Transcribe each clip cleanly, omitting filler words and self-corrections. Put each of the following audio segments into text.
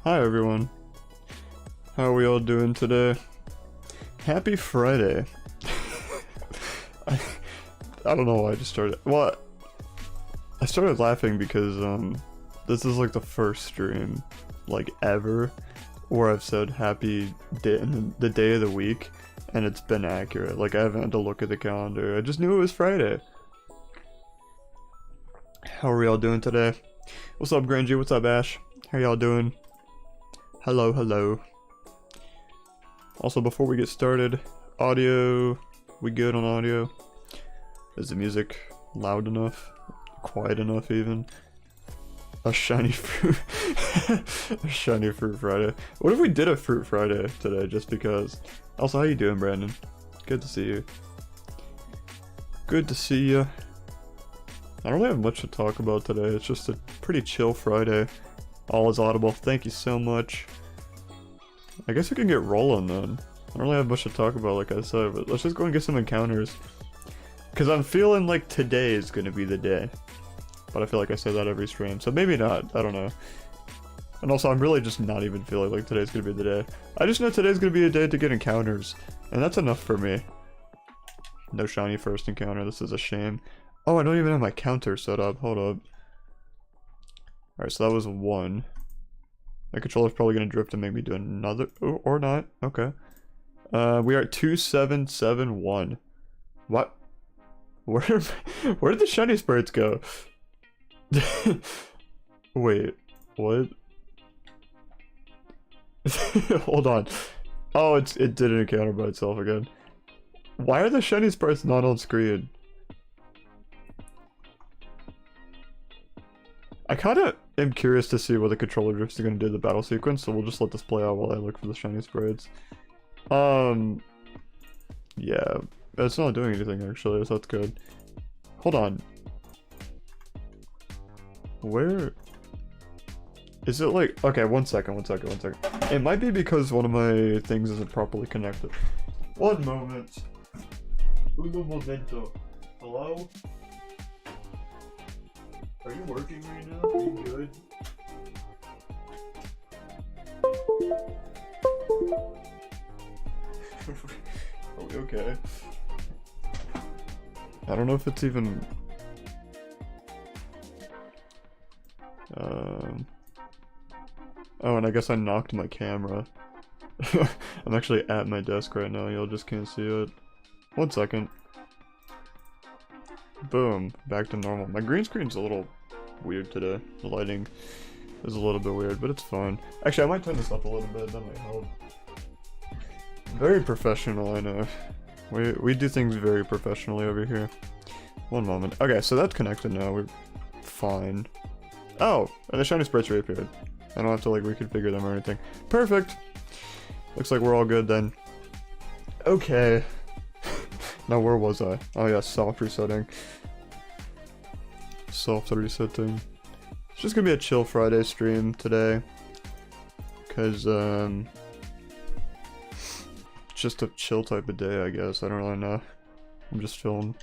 Hi everyone. How are we all doing today? Happy Friday. I, I don't know why I just started. Well, I started laughing because this is like the first stream like ever where I've said happy day the day of the week and it's been accurate. Like I haven't had to look at the calendar. I just knew it was Friday. How are we all doing today? What's up, Grangy? What's up, Ash? How y'all doing? Hello, hello. Also, before we get started, audio, we good on audio? Is the music loud enough? Quiet enough, even? A shiny fruit. A shiny fruit Friday. What if we did a fruit Friday today, just because? Also, how you doing, Brandon? Good to see you. Good to see you. I don't really have much to talk about today. It's just a pretty chill Friday. All is audible. Thank you so much. I guess we can get rolling then. I don't really have much to talk about, like I said, but let's just go and get some encounters. Because I'm feeling like today is going to be the day. But I feel like I say that every stream, so maybe not. I don't know. And also, I'm really just not even feeling like today's going to be the day. I just know today's going to be a day to get encounters. And that's enough for me. No shiny first encounter. This is a shame. Oh, I don't even have my counter set up. Hold up. Alright, so that was one. My controller's probably going to drift and make me do another. Or not. Okay. We are at 2771. What? Where did the shiny spirits go? Wait. What? Hold on. Oh, it did an encounter by itself again. Why are the shiny sprites not on screen? I kinda am curious to see what the controller drifts are gonna do to the battle sequence, so we'll just let this play out while I look for the shiny sprites. Yeah, it's not doing anything actually, so that's good. Hold on. Where? Is it like, okay, one second. It might be because one of my things isn't properly connected. One moment. Uno momento. Hello? Are you working right now? Are you good? Are we okay? I don't know if it's even... Oh, and I guess I knocked my camera. I'm actually at my desk right now, y'all just can't see it. One second. Boom, back to normal. My green screen's a little weird today. The lighting is a little bit weird, but it's fine. Actually, I might turn this up a little bit, that might help. Very professional, I know. We do things very professionally over here. One moment. Okay, so that's connected now, we're fine. Oh, and the shiny sprites reappeared. I don't have to like reconfigure them or anything. Perfect! Looks like we're all good then. Okay. Now where was I? Oh yeah, soft resetting. Soft resetting. It's just gonna be a chill Friday stream today. Cause just a chill type of day, I guess. I don't really know. I'm just feeling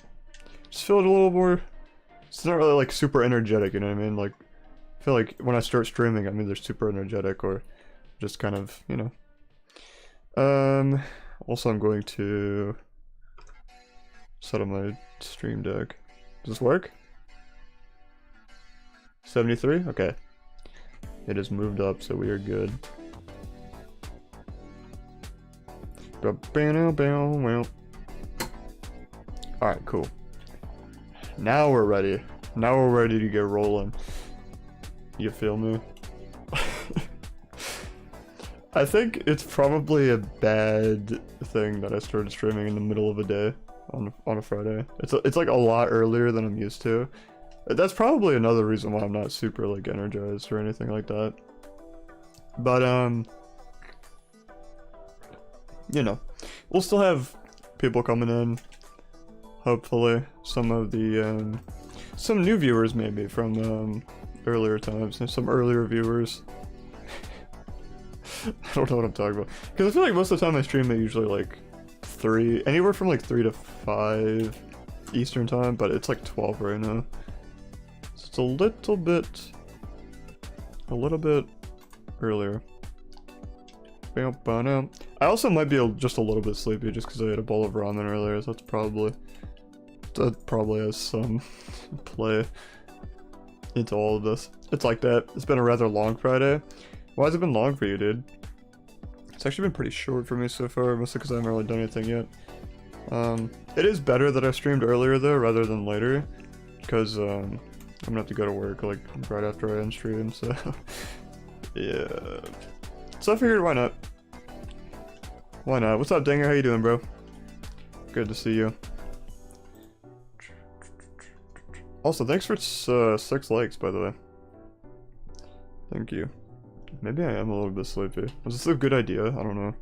a little more. It's not really like super energetic, you know what I mean? Like I feel like when I start streaming I'm either super energetic or just kind of, you know. Also I'm going to set up my stream deck. Does this work? 73? Okay. It has moved up, so we are good. Alright, cool. Now we're ready. Now we're ready to get rolling. You feel me? I think it's probably a bad thing that I started streaming in the middle of a day on a Friday. It's like a lot earlier than I'm used to. That's probably another reason why I'm not super like energized or anything like that. But you know, we'll still have people coming in. Hopefully, some of the some new viewers maybe from earlier times, and some earlier viewers. I don't know what I'm talking about. Because I feel like most of the time I stream at usually like anywhere from like 3 to 5 Eastern time, but it's like 12 right now. So it's a little bit earlier. I also might be just a little bit sleepy just because I had a bowl of ramen earlier, so that probably has some play into all of this. It's like that. It's been a rather long Friday. Why has it been long for you, dude? It's actually been pretty short for me so far, mostly because I haven't really done anything yet. It is better that I streamed earlier though, rather than later, because I'm gonna have to go to work like right after I end stream, so yeah. So I figured, why not? Why not? What's up, Dinger? How you doing, bro? Good to see you. Also, thanks for 6 likes, by the way. Thank you. Maybe I am a little bit sleepy. Was this a good idea? I don't know.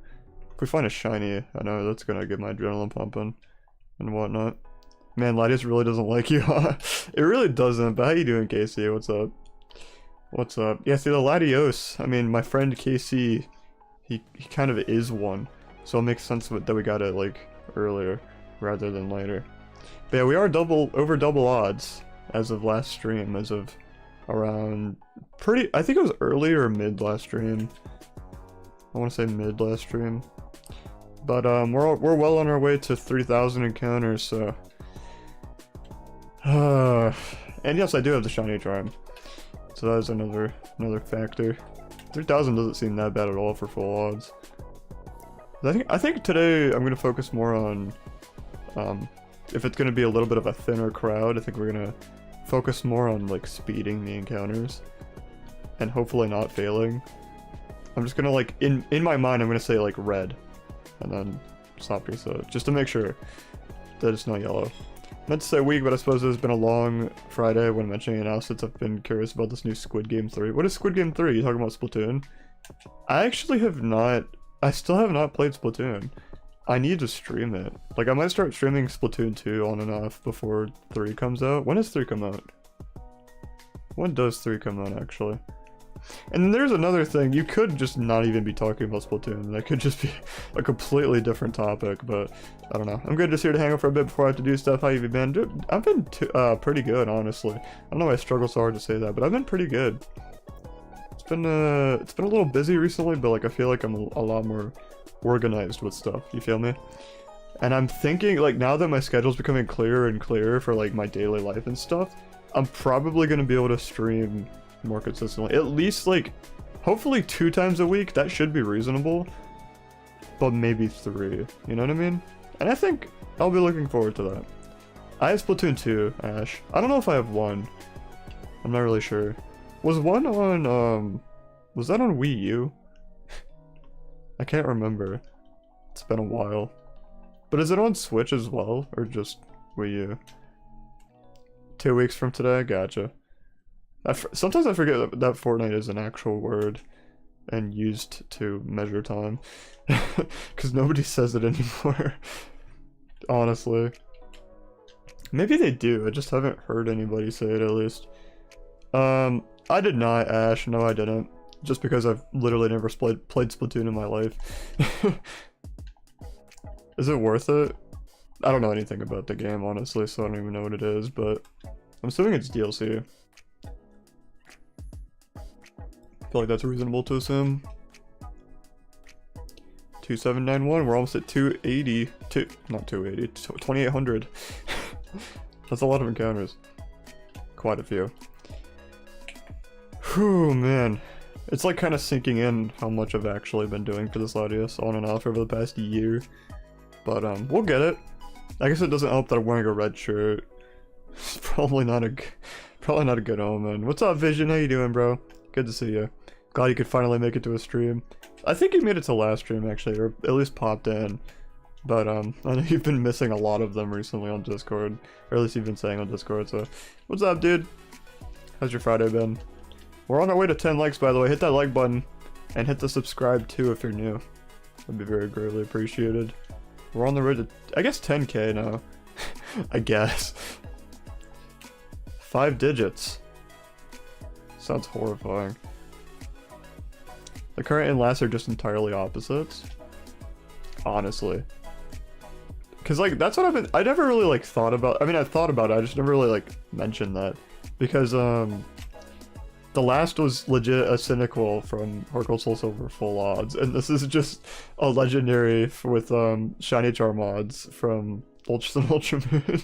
If we find a shiny, I know that's gonna get my adrenaline pumping and whatnot. Man, Latias really doesn't like you, huh? It really doesn't, but how you doing, Casey? What's up? What's up? Yeah, see, the Latios, I mean, my friend Casey, he kind of is one. So it makes sense that we got it, like, earlier rather than later. But yeah, we are over double odds as of last stream, as of around I think it was early or mid last stream. I want to say mid last stream. But we're well on our way to 3,000 encounters, so and yes, I do have the shiny charm. So that is another factor. 3,000 doesn't seem that bad at all for full odds. I think today I'm gonna focus more on if it's gonna be a little bit of a thinner crowd. I think we're gonna focus more on like speeding the encounters and hopefully not failing. I'm just gonna like in my mind I'm gonna say like red and then stop yourself just to make sure that it's not yellow. I meant to say week, but I suppose it's been a long Friday when mentioning it now since I've been curious about this new Squid Game 3. What is Squid Game 3? You talking about Splatoon? I actually have not. I still have not played Splatoon. I need to stream it. Like, I might start streaming Splatoon 2 on and off before 3 comes out. When does 3 come out? When does 3 come out, actually? And there's another thing. You could just not even be talking about Splatoon. That could just be a completely different topic, but I don't know. I'm good just here to hang out for a bit before I have to do stuff. How you been? Dude, I've been pretty good, honestly. I don't know why I struggle so hard to say that, but I've been pretty good. It's been a little busy recently, but like I feel like I'm a lot more organized with stuff. You feel me? And I'm thinking, like, now that my schedule's becoming clearer and clearer for like my daily life and stuff, I'm probably gonna be able to stream more consistently. At least like, hopefully 2 times a week. That should be reasonable. But maybe 3. You know what I mean? And I think I'll be looking forward to that. I have Splatoon 2, Ash. I don't know if I have 1. I'm not really sure. Was 1 on, was that on Wii U? I can't remember. It's been a while. But is it on Switch as well? Or just Wii U? 2 weeks from today? Gotcha. Sometimes I forget that Fortnite is an actual word and used to measure time. Because nobody says it anymore. Honestly. Maybe they do, I just haven't heard anybody say it at least. I did not, Ash. No, I didn't. Just because I've literally never played Splatoon in my life. Is it worth it? I don't know anything about the game, honestly, so I don't even know what it is, but I'm assuming it's DLC. I feel like that's reasonable to assume. 2791, we're almost at 280. Not 280, 2800. That's a lot of encounters. Quite a few. Whew, man. It's like kind of sinking in how much I've actually been doing for this Latias on and off over the past year. But we'll get it. I guess it doesn't help that I'm wearing a red shirt. It's probably not a good omen. What's up, Vision? How you doing, bro? Good to see you. Glad you could finally make it to a stream. I think you made it to last stream actually, or at least popped in. But I know you've been missing a lot of them recently on Discord, or at least you've been saying on Discord. So, what's up, dude? How's your Friday been? We're on our way to 10 likes, by the way. Hit that like button and hit the subscribe too if you're new. That'd be very greatly appreciated. We're on the road to, I guess, 10k now. I guess. 5 digits. Sounds horrifying. The current and last are just entirely opposites. Honestly. Cause like, that's what I never really like thought about. I mean, I thought about it, I just never really like mentioned that. Because The last was legit a cynical from Horkle Soul Silver full odds, and this is just a legendary with shiny charm odds from Ultra Sun Ultra Moon.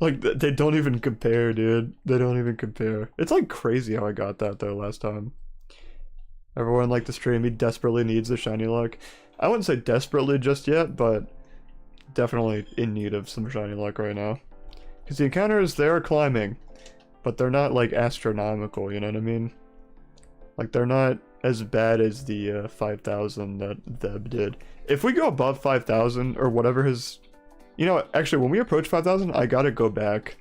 Like, they don't even compare, dude. They don't even compare. It's like crazy how I got that though last time. Everyone like the stream, he desperately needs the shiny luck. I wouldn't say desperately just yet, but definitely in need of some shiny luck right now. Because the encounters, they're climbing, but they're not like astronomical, you know what I mean? Like, they're not as bad as the 5,000 that Theb did. If we go above 5,000 or whatever his... You know, actually, when we approach 5,000, I gotta go back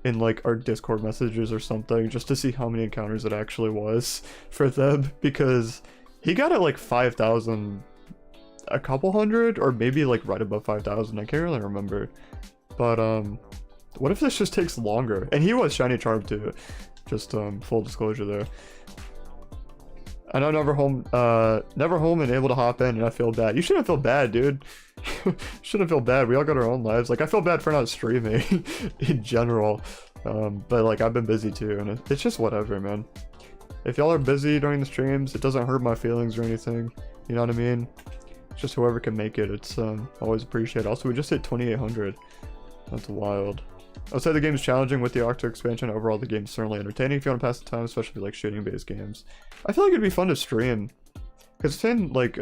in like our Discord messages or something just to see how many encounters it actually was for Theb, because he got it like 5,000, a couple hundred, or maybe like right above 5,000. I can't really remember. But what if this just takes longer? And he was shiny charm too. Just full disclosure there. I know never home and able to hop in, and I feel bad. You shouldn't feel bad, dude. Shouldn't feel bad. We all got our own lives. Like, I feel bad for not streaming in general, but like, I've been busy too, and it's just whatever, man. If y'all are busy during the streams, it doesn't hurt my feelings or anything. You know what I mean? It's just whoever can make it. It's always appreciated. Also, we just hit 2,800. That's wild. I would say the game's challenging with the Octo expansion. Overall, the game's certainly entertaining if you want to pass the time, especially like shooting-based games. I feel like it'd be fun to stream. Because I've seen like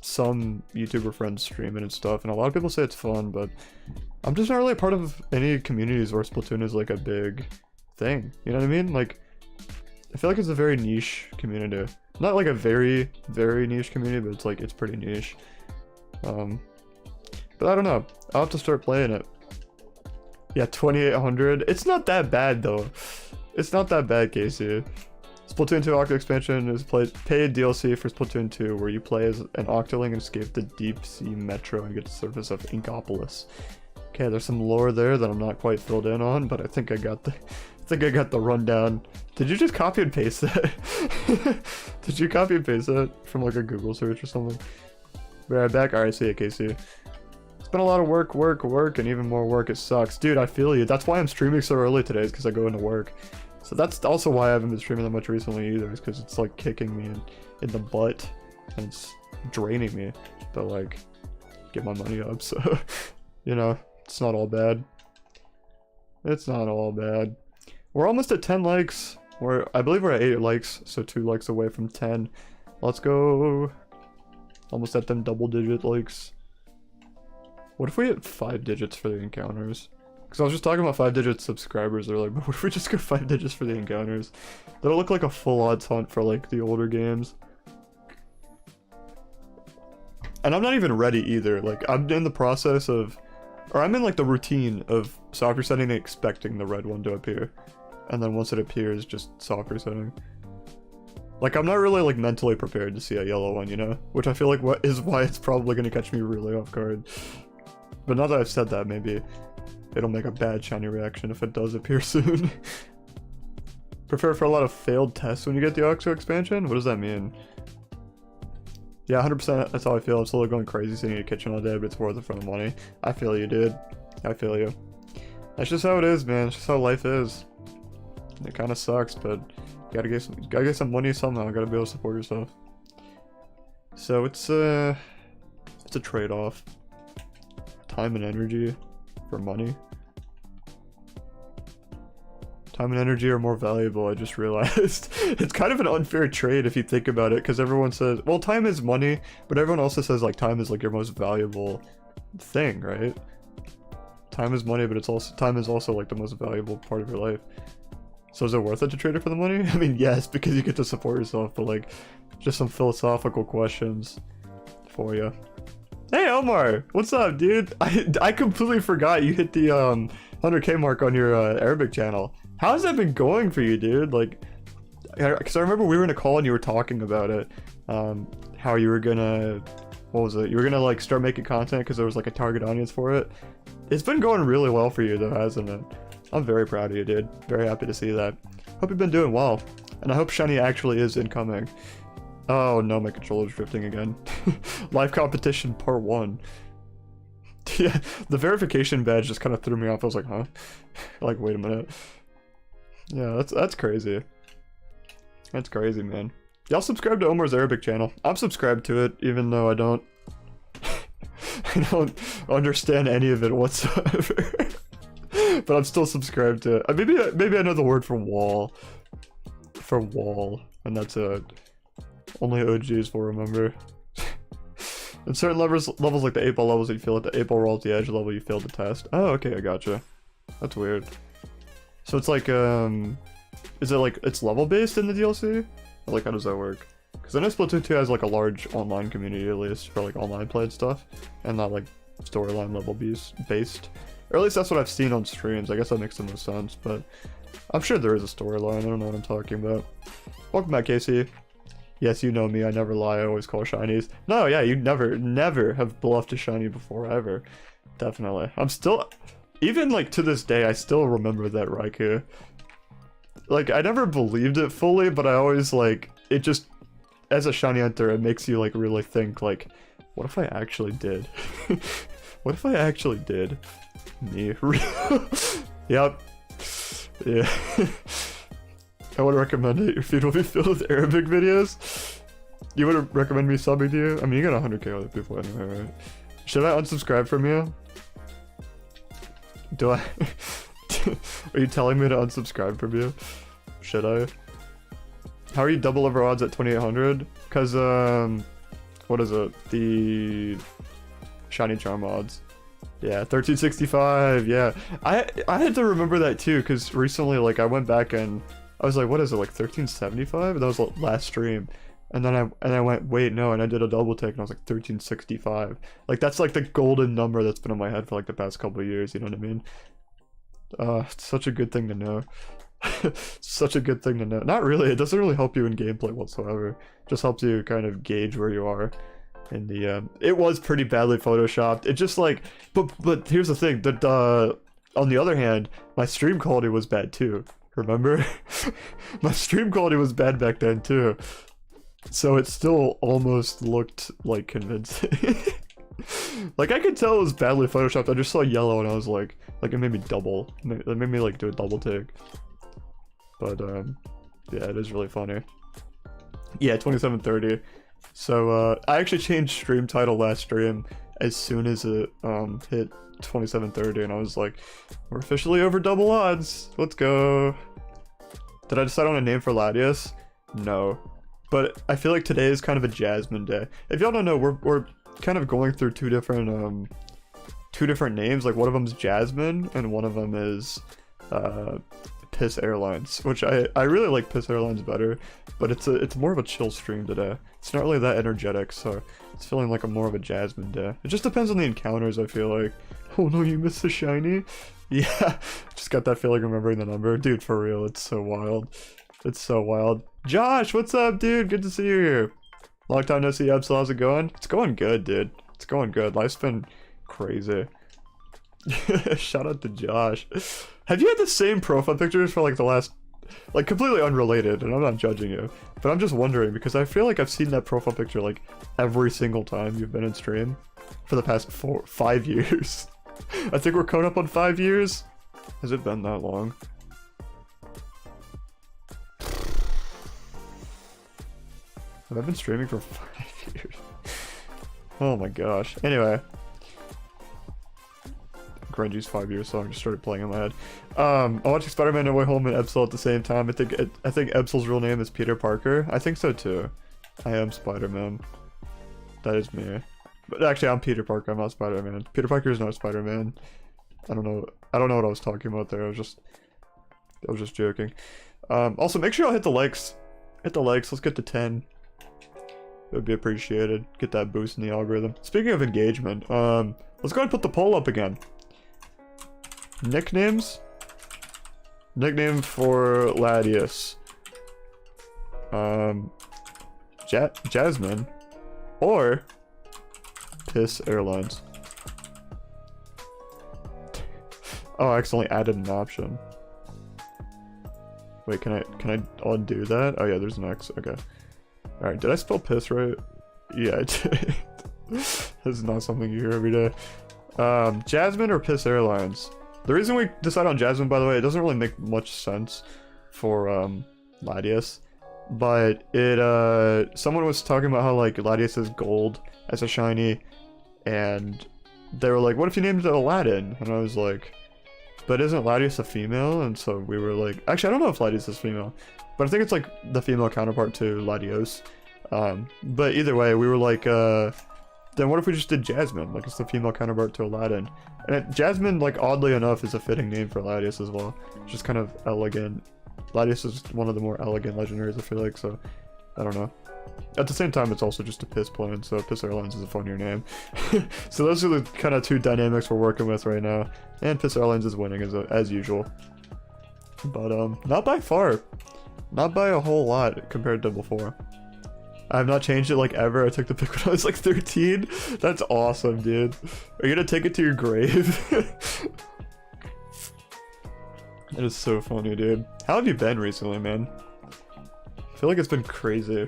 some YouTuber friends streaming and stuff, and a lot of people say it's fun, but I'm just not really a part of any communities where Splatoon is like a big thing. You know what I mean? Like, I feel like it's a very niche community. Not like a very, very niche community, but it's like, it's pretty niche. But I don't know. I'll have to start playing it. Yeah, 2,800. It's not that bad though. It's not that bad, Casey. Splatoon 2 Octo expansion is paid DLC for Splatoon 2, where you play as an Octoling and escape the deep sea metro and get to the surface of Inkopolis. Okay, there's some lore there that I'm not quite filled in on, but I think I got the rundown. Did you just copy and paste that? Did you copy and paste that from like a Google search or something? Be right back. Alright, see ya, Casey. It's been a lot of work, and even more work. It sucks. Dude, I feel you. That's why I'm streaming so early today, is because I go into work. So that's also why I haven't been streaming that much recently either, is because it's like kicking me in the butt, and it's draining me. But like, get my money up, so, you know, it's not all bad. It's not all bad. We're almost at 10 likes. I believe we're at 8 likes, so 2 likes away from 10. Let's go. Almost at them double-digit likes. What if we hit 5 digits for the encounters? Because I was just talking about 5-digit subscribers earlier, but what if we just go 5 digits for the encounters? That'll look like a full odds hunt for like the older games. And I'm not even ready either. Like, I'm in the process of, or I'm in like the routine of soft resetting and expecting the red one to appear. And then once it appears, just soft resetting. Like, I'm not really like mentally prepared to see a yellow one, you know? Which I feel like is why it's probably going to catch me really off guard. But now that I've said that, maybe it'll make a bad shiny reaction if it does appear soon. Prepare for a lot of failed tests when you get the Octo expansion? What does that mean? Yeah, 100%, that's how I feel. I'm slowly going crazy sitting in a kitchen all day, but it's worth it for the money. I feel you, dude. I feel you. That's just how it is, man. It's just how life is. It kind of sucks, but you gotta get some money somehow. Gotta be able to support yourself. So it's a trade-off. Time and energy for money. Time and energy are more valuable, I just realized. It's kind of an unfair trade if you think about it, because everyone says, well, time is money, but everyone also says like time is like your most valuable thing, right? Time is money, but time is also like the most valuable part of your life. So is it worth it to trade it for the money? I mean, yes, because you get to support yourself, but like, just some philosophical questions for you. Hey Omar, what's up, dude? I completely forgot you hit the 100k mark on your Arabic channel. How's that been going for you, dude? Like, because I remember we were in a call and you were talking about it, how you were gonna, what was it? You were gonna like start making content because there was like a target audience for it. It's been going really well for you though, hasn't it? I'm very proud of you, dude. Very happy to see that. Hope you've been doing well, and I hope shiny actually is incoming. Oh no, my controller's drifting again. Live competition part 1. Yeah, the verification badge just kind of threw me off. I was like, huh? Like, wait a minute. Yeah, that's crazy. That's crazy, man. Y'all subscribe to Omar's Arabic channel. I'm subscribed to it, even though I don't I don't understand any of it whatsoever. But I'm still subscribed to it. Maybe I know the word for wall. For wall. And that's it. Only OGs will remember. In certain levels like the 8-ball levels, you feel at the 8-ball royalty edge level, you failed the test. Oh, okay, I gotcha. That's weird. So it's like, is it like, it's level based in the DLC? Or like, how does that work? Because I know Splatoon 2 has like a large online community, at least, for like online played stuff. And not like storyline level based. Or at least that's what I've seen on streams. I guess that makes the most sense, but I'm sure there is a storyline. I don't know what I'm talking about. Welcome back, Casey. Yes, you know me. I never lie. I always call shinies. No, yeah, you never have bluffed a shiny before, ever. Definitely. I'm still, even like to this day, I still remember that Raikou. Like, I never believed it fully, but I always like, it just, as a shiny hunter, it makes you like really think like, what if I actually did? What if I actually did? Me. Yep. Yeah. I would recommend it. Your feed will be filled with Arabic videos. You would recommend me subbing to you? I mean, you got 100k other people anyway, right? Should I unsubscribe from you? Do I? Are you telling me to unsubscribe from you? Should I? How are you double over odds at 2800? Cause what is it? The shiny charm odds. Yeah, 1365. Yeah, I had to remember that too, cause recently like I went back and I was like, what is it, like 1375? That was like last stream. And then I went, wait, no, and I did a double take and I was like 1365. Like that's like the golden number that's been in my head for like the past couple of years, you know what I mean? It's such a good thing to know. Such a good thing to know. Not really, it doesn't really help you in gameplay whatsoever. It just helps you kind of gauge where you are. And the it was pretty badly photoshopped. It just like, but here's the thing, that on the other hand, my stream quality was bad too. Remember? My stream quality was bad back then too. So it still almost looked like convincing. Like I could tell it was badly photoshopped. I just saw yellow and I was like it made me double. It made me like do a double take. But yeah, it is really funny. Yeah, 2730. So I actually changed stream title last stream as soon as it hit 2730 and I was like, we're officially over double odds. Let's go. Did I decide on a name for Latias? No. But I feel like today is kind of a Jasmine day. If y'all don't know, we're kind of going through two different names. Like one of them's Jasmine and one of them is Piss Airlines, which I really like Piss Airlines better, but it's more of a chill stream today. It's not really that energetic, so it's feeling like a more of a Jasmine day. It just depends on the encounters, I feel like. Oh no, you missed the shiny? Yeah, just got that feeling remembering the number. Dude, for real, it's so wild. It's so wild. Josh, what's up, dude? Good to see you here. Long time no see, Ebsel. How's it going? It's going good, dude. It's going good. Life's been crazy. Shout out to Josh. Have you had the same profile pictures for like the last, like completely unrelated, and I'm not judging you, but I'm just wondering because I feel like I've seen that profile picture like every single time you've been in stream for the past 5 years. I think we're coming up on 5 years. Has it been that long? Have I been streaming for 5 years? Oh my gosh. Anyway. Grungy's 5 years song just started playing in my head. I'm watching Spider-Man No Way Home and Ebsel at the same time. I think Ebsel's real name is Peter Parker. I think so too. I am Spider-Man. That is me. But actually, I'm Peter Parker. I'm not Spider-Man. Peter Parker is not Spider-Man. I don't know what I was talking about there. I was just joking. Also, make sure y'all hit the likes. Hit the likes. Let's get to 10. It would be appreciated. Get that boost in the algorithm. Speaking of engagement, let's go ahead and put the poll up again. Nicknames? Nickname for Latias. Jasmine. Or Piss Airlines. Oh, I accidentally added an option. Wait, can I undo that? Oh yeah, there's an X. Okay. Alright, did I spell piss right? Yeah, I did. This is not something you hear every day. Jasmine or Piss Airlines? The reason we decide on Jasmine, by the way, it doesn't really make much sense for Latias. but someone was talking about how like Latias is gold as a shiny, and they were like, what if you named it Aladdin? And I was like, but isn't Latias a female? And so we were like, actually I don't know if Latias is female, but I think it's like the female counterpart to Latios. But either way, we were like, then what if we just did Jasmine? Like, it's the female counterpart to Aladdin. And Jasmine, like, oddly enough, is a fitting name for Latias as well. Just kind of elegant. Latias is one of the more elegant legendaries, I feel like, so I don't know. At the same time, it's also just a piss plan, so Piss Airlines is a funnier name. So those are the kind of two dynamics we're working with right now. And Piss Airlines is winning as usual. But, not by far. Not by a whole lot compared to before. I have not changed it like ever. I took the pick when I was like 13. That's awesome, dude. Are you gonna take it to your grave? That is so funny, dude. How have you been recently, man? I feel like it's been crazy.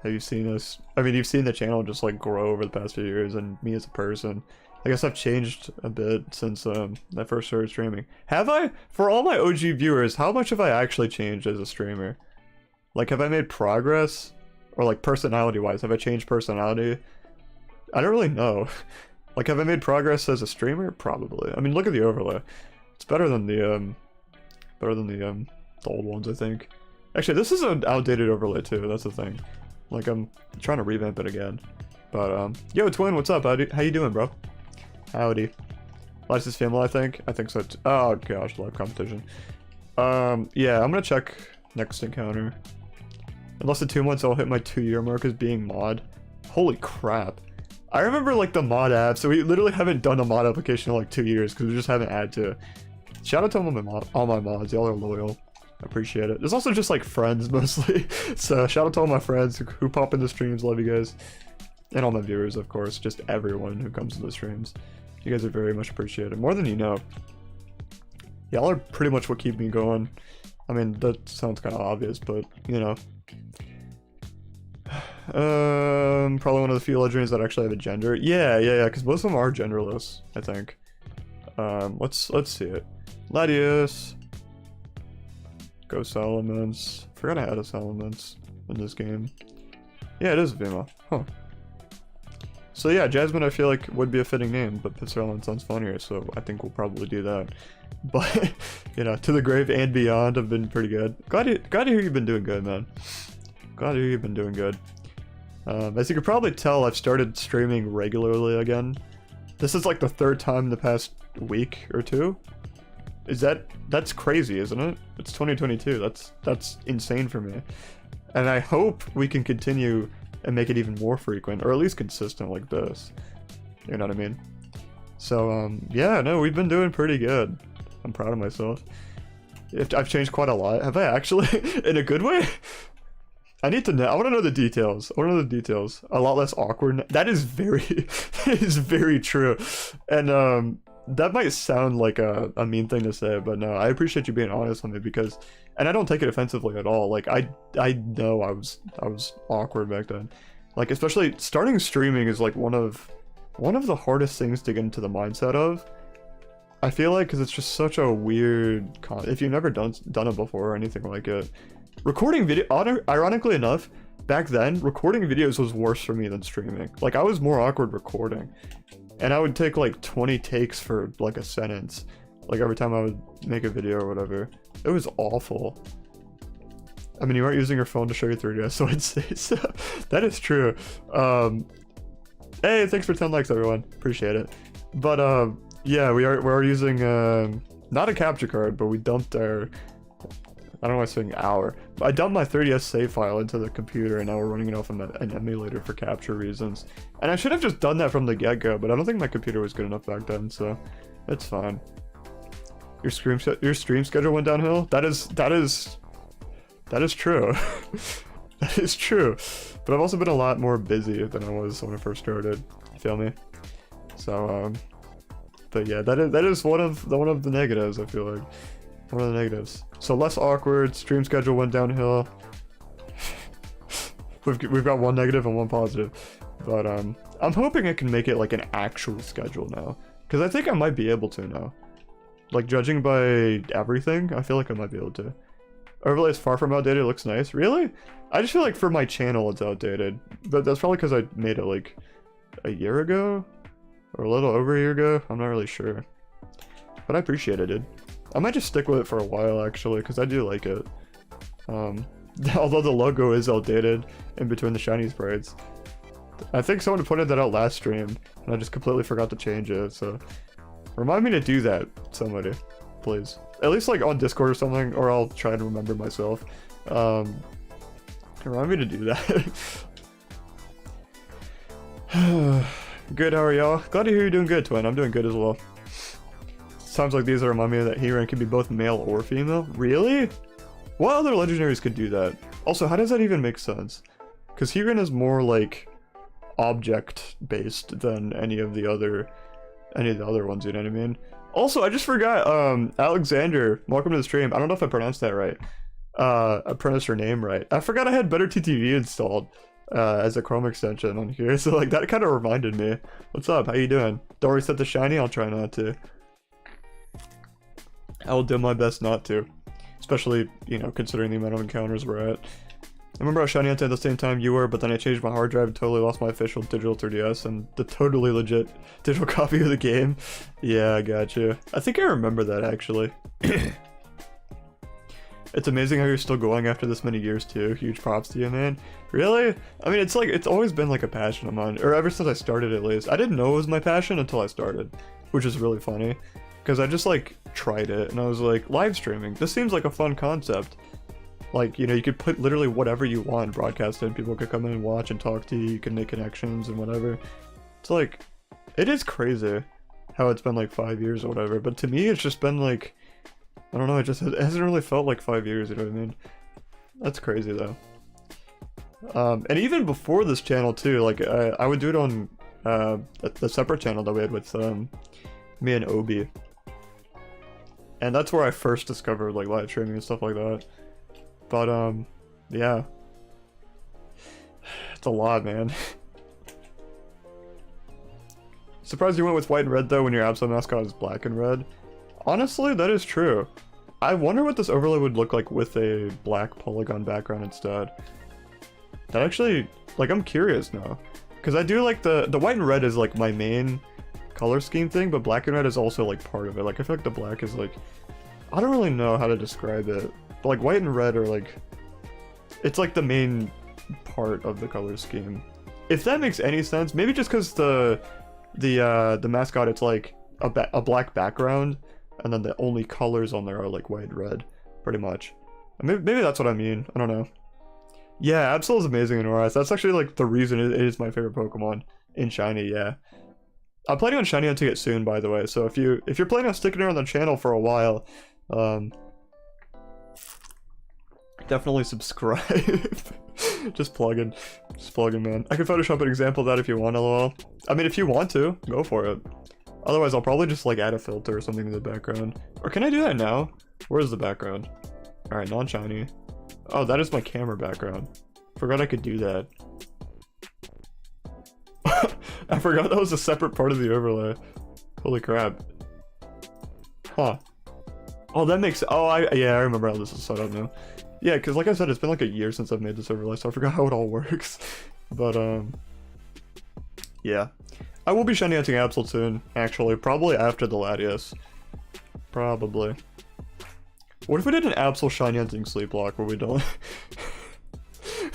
Have you seen us? I mean, you've seen the channel just like grow over the past few years, and me as a person. I guess I've changed a bit since I first started streaming. Have I? For all my OG viewers, how much have I actually changed as a streamer? Like, have I made progress? Or like personality-wise, have I changed personality? I don't really know. Like, have I made progress as a streamer? Probably. I mean, look at the overlay. It's better than the old ones, I think. Actually, this is an outdated overlay too. That's the thing. Like, I'm trying to revamp it again. But yo, Twin, what's up? How you doing, bro? Howdy. Latias female, I think. I think so. Oh gosh, live competition. Yeah, I'm gonna check next encounter. In less than 2 months, I'll hit my 2-year mark as being mod. Holy crap. I remember, like, the mod app, so we literally haven't done a mod application in, like, 2 years, because we just haven't had to. Shout out to all my mods. Y'all are loyal. I appreciate it. There's also just, like, friends, mostly. So, shout out to all my friends who pop in the streams. Love you guys. And all my viewers, of course. Just everyone who comes to the streams. You guys are very much appreciated. More than you know. Y'all are pretty much what keep me going. I mean, that sounds kind of obvious, but, you know. Probably one of the few legendaries that actually have a gender. Yeah, because most of them are genderless, I think. Let's see it. Latias. Ghost Elements. Forgot I had a Elements in this game. Yeah, it is a female. Huh. So yeah, Jasmine I feel like would be a fitting name, but Piss Airlines sounds funnier, so I think we'll probably do that. But, you know, To the Grave and Beyond have been pretty good. Glad to hear you've been doing good, man. Glad to hear you've been doing good. As you can probably tell, I've started streaming regularly again. This is like the 3rd time in the past week or 2. That's crazy, isn't it? It's 2022. That's insane for me. And I hope we can continue and make it even more frequent, or at least consistent like this. You know what I mean? So, yeah, no, we've been doing pretty good. I'm proud of myself. I've changed quite a lot. Have I actually? In a good way? I need to know. I want to know the details. I want to know the details. A lot less awkward. That is very true. And that might sound like a mean thing to say, but no, I appreciate you being honest with me because, and I don't take it offensively at all. Like I know I was awkward back then. Like especially starting streaming is like one of the hardest things to get into the mindset of. I feel like because it's just such a weird if you've never done it before or anything like it. Recording video, ironically enough, back then, recording videos was worse for me than streaming. Like, I was more awkward recording. And I would take, like, 20 takes for, like, a sentence. Like, every time I would make a video or whatever. It was awful. I mean, you aren't using your phone to show your 3DS, so I'd say so. That is true. Hey, thanks for 10 likes, everyone. Appreciate it. But, yeah, we're using, not a capture card, but we dumped our... I don't know why I'm saying hour. But I dumped my 3DS save file into the computer and now we're running it off an emulator for capture reasons. And I should have just done that from the get-go, but I don't think my computer was good enough back then, so it's fine. Your stream schedule went downhill? That is true. That is true. But I've also been a lot more busy than I was when I first started. Feel me? So but yeah, that is one of the negatives, I feel like. One of the negatives. So less awkward, stream schedule went downhill. We've got one negative and one positive. But I'm hoping I can make it like an actual schedule now. Because I think I might be able to now. Like judging by everything, I feel like I might be able to. Overlay is far from outdated, it looks nice. Really? I just feel like for my channel it's outdated. But that's probably because I made it like a year ago? Or a little over a year ago? I'm not really sure. But I appreciate it, dude. I might just stick with it for a while actually, because I do like it. Although the logo is outdated in between the shiny sprites. I think someone pointed that out last stream, and I just completely forgot to change it, so... Remind me to do that, somebody. Please. At least like on Discord or something, or I'll try to remember myself. Remind me to do that. Good, how are y'all? Glad to hear you're doing good, Twin. I'm doing good as well. Times like these that remind me that Heron can be both male or female. Really? What other legendaries could do that? Also, how does that even make sense? Because Heron is more like object-based than any of the other ones, you know what I mean? Also, I just forgot, Alexander, welcome to the stream. I don't know if I pronounced that right. I pronounced her name right. I forgot I had Better TTV installed as a Chrome extension on here, so like that kind of reminded me. What's up? How you doing? Don't reset the shiny? I'll try not to. I will do my best not to. Especially, you know, considering the amount of encounters we're at. I remember I was shiny hunting at the same time you were, but then I changed my hard drive and totally lost my official digital 3DS and the totally legit digital copy of the game. Yeah, I got you. I think I remember that, actually. It's amazing how you're still going after this many years, too. Huge props to you, man. Really? I mean, it's like, it's always been like a passion of mine, or ever since I started at least. I didn't know it was my passion until I started, which is really funny. Because I just, like, tried it, and I was like, live streaming, this seems like a fun concept. Like, you know, you could put literally whatever you want, broadcast it, people could come in and watch and talk to you, you can make connections and whatever. It's like, it is crazy how it's been like 5 years or whatever, but to me it's just been like, I don't know, it hasn't really felt like 5 years, you know what I mean? That's crazy though. And even before this channel too, like, I would do it on the separate channel that we had with me and Obi. And that's where I first discovered like live streaming and stuff like that. But, yeah. It's a lot, man. Surprised you went with white and red, though, when your Absol mascot is black and red. Honestly, that is true. I wonder what this overlay would look like with a black polygon background instead. That actually, like, I'm curious now. Because I do like the white and red is, like, my main color scheme thing, but black and red is also, like, part of it. Like, I feel like the black is, like... I don't really know how to describe it. But like white and red are like, it's like the main part of the color scheme. If that makes any sense, maybe just because the mascot, it's like a black background, and then the only colors on there are like white and red, pretty much. Maybe that's what I mean. I don't know. Yeah, Absol is amazing in ORS. That's actually like the reason it is my favorite Pokemon in Shiny. Yeah, I'm planning on Shiny hunting it soon, by the way. So if you're planning on sticking around the channel for a while, definitely subscribe. Just plugging, man. I can Photoshop an example of that if you want, lol. I mean, if you want to, go for it. Otherwise, I'll probably just like add a filter or something to the background. Or can I do that now? Where is the background? All right, non-shiny. Oh, that is my camera background. Forgot I could do that. I forgot that was a separate part of the overlay. Holy crap. Huh. Oh, that makes... Oh, yeah, I remember how this is set up now. Yeah, because like I said, it's been like a year since I've made this overlay, so I forgot how it all works. But, yeah. I will be shiny hunting Absol soon, actually. Probably after the Latias. Probably. What if we did an Absol shiny hunting sleep block where we don't...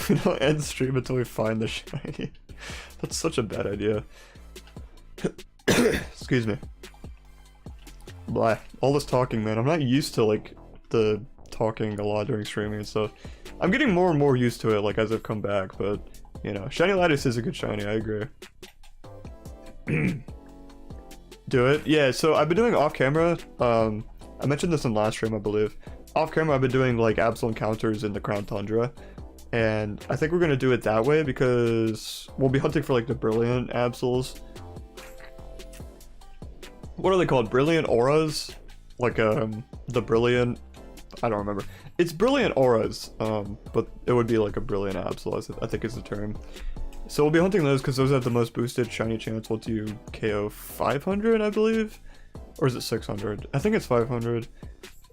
we don't end stream until we find the shiny? That's such a bad idea. Excuse me. Blah. All this talking, man. I'm not used to, like, the talking a lot during streaming and stuff. I'm getting more and more used to it, like, as I've come back, but, you know. Shiny Latias is a good shiny, I agree. Do it? Yeah, so I've been doing off-camera, I mentioned this in last stream, I believe. Off-camera, I've been doing, like, Absol encounters in the Crown Tundra. And I think we're gonna do it that way because we'll be hunting for, like, the brilliant Absols. What are they called? Brilliant auras? Like, the brilliant... I don't remember. It's brilliant auras, but it would be like a brilliant Absol, I think is the term. So we'll be hunting those because those have the most boosted shiny chance once you KO 500, I believe? Or is it 600? I think it's 500.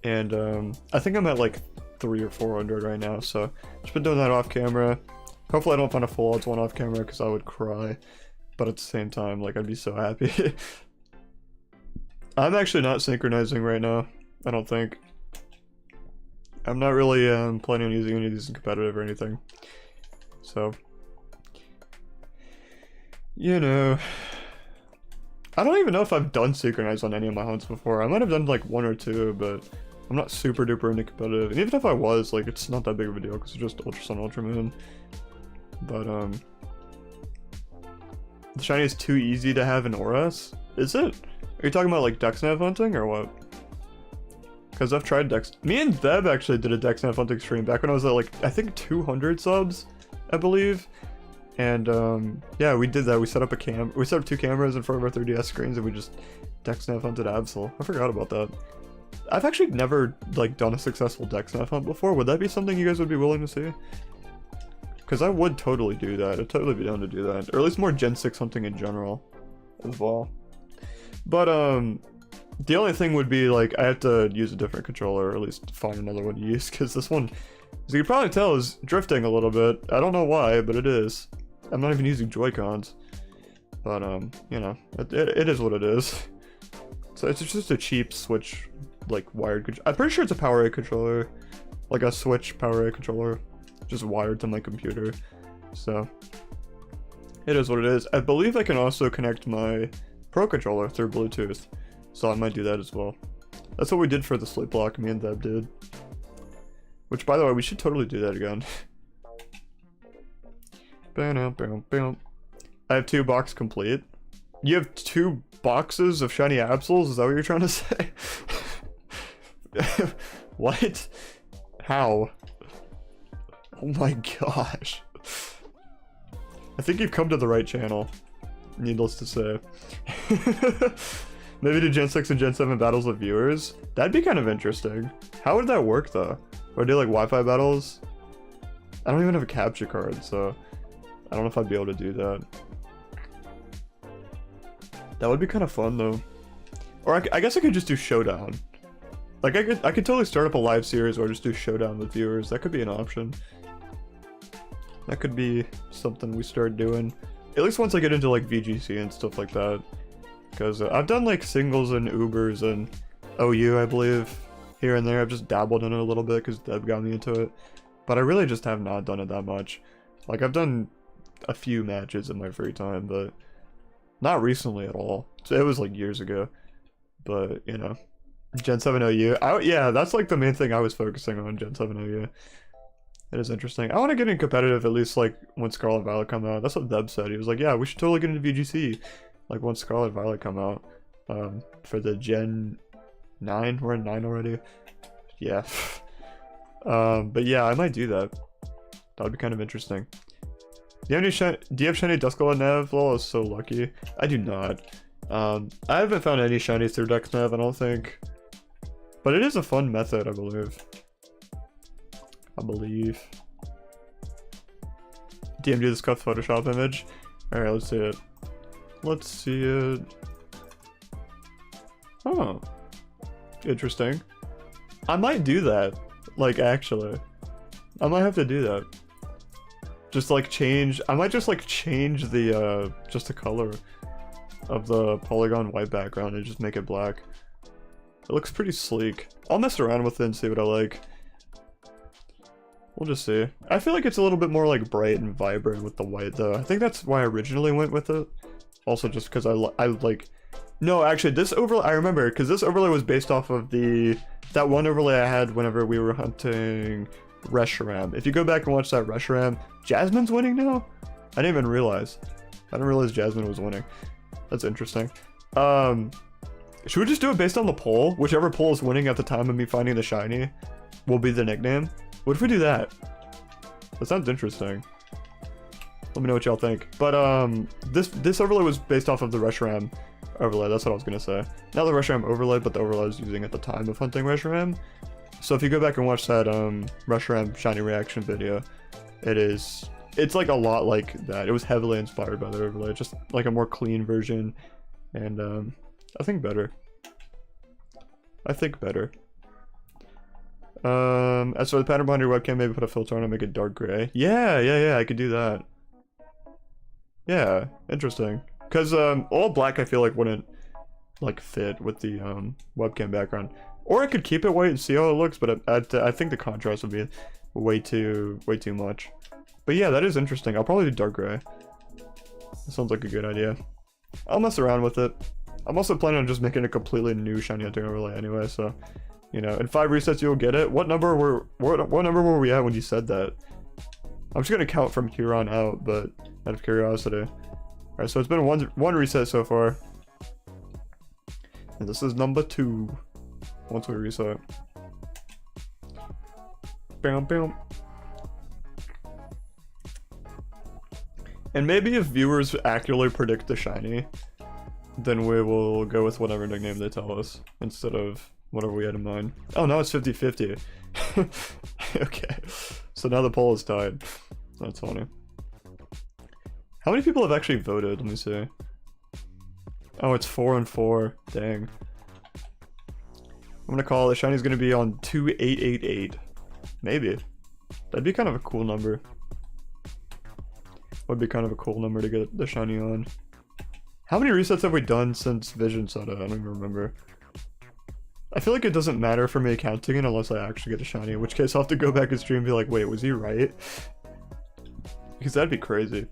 And, I think I'm at like 300 or 400 right now, so just been doing that off camera. Hopefully I don't find a full odds one off camera because I would cry, but at the same time, like, I'd be so happy. I'm actually not synchronizing right now, I don't think. I'm not really planning on using any of these in competitive or anything, so, you know. I don't even know if I've done synchronize on any of my hunts before. I might have done like 1 or 2, but I'm not super duper into competitive. And even if I was, like, it's not that big of a deal because it's just Ultra Sun, Ultra Moon. But the shiny is too easy to have in ORAS? Is it? Are you talking about like DexNav hunting or what? Because I've tried Dex. Me and Deb actually did a DexNav hunting stream back when I was at, like, I think 200 subs, I believe. And yeah, we did that. We set up we set up 2 cameras in front of our 3DS screens and we just DexNav hunted Absol. I forgot about that. I've actually never, like, done a successful DexNav hunt before. Would that be something you guys would be willing to see? Because I would totally do that. I'd totally be down to do that. Or at least more Gen 6 hunting in general as well. But the only thing would be, like, I have to use a different controller, or at least find another one to use, because this one, as you can probably tell, is drifting a little bit. I don't know why, but it is. I'm not even using Joy-Cons. But, you know, it is what it is. So it's just a cheap Switch, like, wired controller. I'm pretty sure it's a PowerA controller. Like a Switch PowerA controller. Just wired to my computer. So, it is what it is. I believe I can also connect my Pro controller through Bluetooth. So I might do that as well. That's what we did for the sleep block, me and Deb did. Which, by the way, we should totally do that again. I have 2 box complete. You have 2 boxes of shiny Absols? Is that what you're trying to say? What? How? Oh my gosh. I think you've come to the right channel. Needless to say. Maybe do Gen 6 and Gen 7 battles with viewers? That'd be kind of interesting. How would that work though? Or do like Wi-Fi battles? I don't even have a capture card, so I don't know if I'd be able to do that. That would be kind of fun though. Or I guess I could just do Showdown. Like I could totally start up a live series or just do Showdown with viewers. That could be an option. That could be something we start doing. At least once I get into like VGC and stuff like that. Because I've done like singles and Ubers and OU, I believe, here and there. I've just dabbled in it a little bit because Deb got me into it. But I really just have not done it that much. Like, I've done a few matches in my free time, but not recently at all. So it was like years ago. But, you know, Gen 7 OU. Yeah, that's like the main thing I was focusing on, Gen 7 OU. It is interesting. I want to get in competitive at least like when Scarlet Violet come out. That's what Deb said. He was like, yeah, we should totally get into VGC. Like once Scarlet Violet come out. For the Gen 9. We're in 9 already. Yeah. But yeah, I might do that. That would be kind of interesting. Do you have shiny Duskull Nav? Lol, I was so lucky. I do not. I haven't found any shinies through DexNav, I don't think. But it is a fun method, I believe. DMD this cuff Photoshop image. Alright, let's see it. Let's see it. Oh. Interesting. I might do that. Like, actually. I might have to do that. Just like change, I might just like change the, just the color of the polygon white background and just make it black. It looks pretty sleek. I'll mess around with it and see what I like. We'll just see. I feel like it's a little bit more like bright and vibrant with the white though. I think that's why I originally went with it. Also just because I like... No, actually this overlay, I remember, because this overlay was based off of that one overlay I had whenever we were hunting Reshiram. If you go back and watch that Reshiram, Jasmine's winning now? I didn't even realize. I didn't realize Jasmine was winning. That's interesting. Should we just do it based on the poll? Whichever poll is winning at the time of me finding the shiny will be the nickname. What if we do that? That sounds interesting. Let me know what y'all think. But this overlay was based off of the Reshiram overlay. That's what I was gonna say. Not the Reshiram overlay, but the overlay I was using at the time of hunting Reshiram. So if you go back and watch that Reshiram shiny reaction video, it's like a lot like that. It was heavily inspired by the overlay, just like a more clean version, and I think better. As for the pattern behind your webcam, maybe put a filter on and make it dark gray. Yeah, I could do that. Yeah, interesting. Because, all black I feel like wouldn't, like, fit with the, webcam background. Or I could keep it white and see how it looks, but I think the contrast would be way too much. But yeah, that is interesting. I'll probably do dark gray. That sounds like a good idea. I'll mess around with it. I'm also planning on just making a completely new shiny hunting overlay anyway, so, you know, in 5 resets you'll get it. What number were we at when you said that? I'm just gonna count from here on out, but out of curiosity. Alright, so it's been one reset so far. And this is number 2. Once we reset. Bam, bam. And maybe if viewers accurately predict the shiny, then we will go with whatever nickname they tell us, instead of whatever we had in mind. Oh, now it's 50-50. Okay. So now the poll is tied. That's funny. How many people have actually voted? Let me see. Oh, it's 4 and 4. Dang. I'm gonna call it. Shiny's gonna be on 2888. Maybe. That'd be kind of a cool number. Would be kind of a cool number to get the shiny on. How many resets have we done since Vision Soda? I don't even remember. I feel like it doesn't matter for me counting it unless I actually get a shiny, in which case I'll have to go back and stream and be like, wait, was he right? Because that'd be crazy.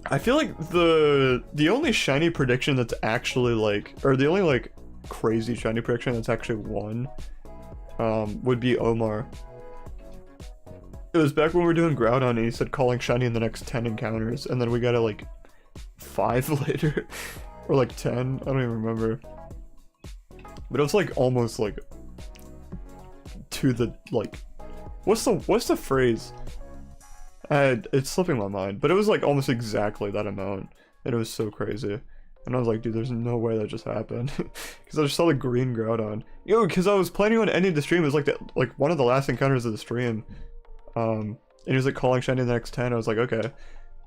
I feel like the only shiny prediction that's actually like, or the only like crazy shiny prediction that's actually won, would be Omar. It was back when we were doing Groudon and he said calling shiny in the next 10 encounters, and then we got it like 5 later, or like 10, I don't even remember. But it was like almost like to the like, what's the phrase? It's slipping my mind, but it was like almost exactly that amount, and it was so crazy. And I was like, dude, there's no way that just happened, because I just saw the green Groudon. Yo, because I was planning on ending the stream. It was like one of the last encounters of the stream. And he was like calling shiny in the next 10. I was like, okay. And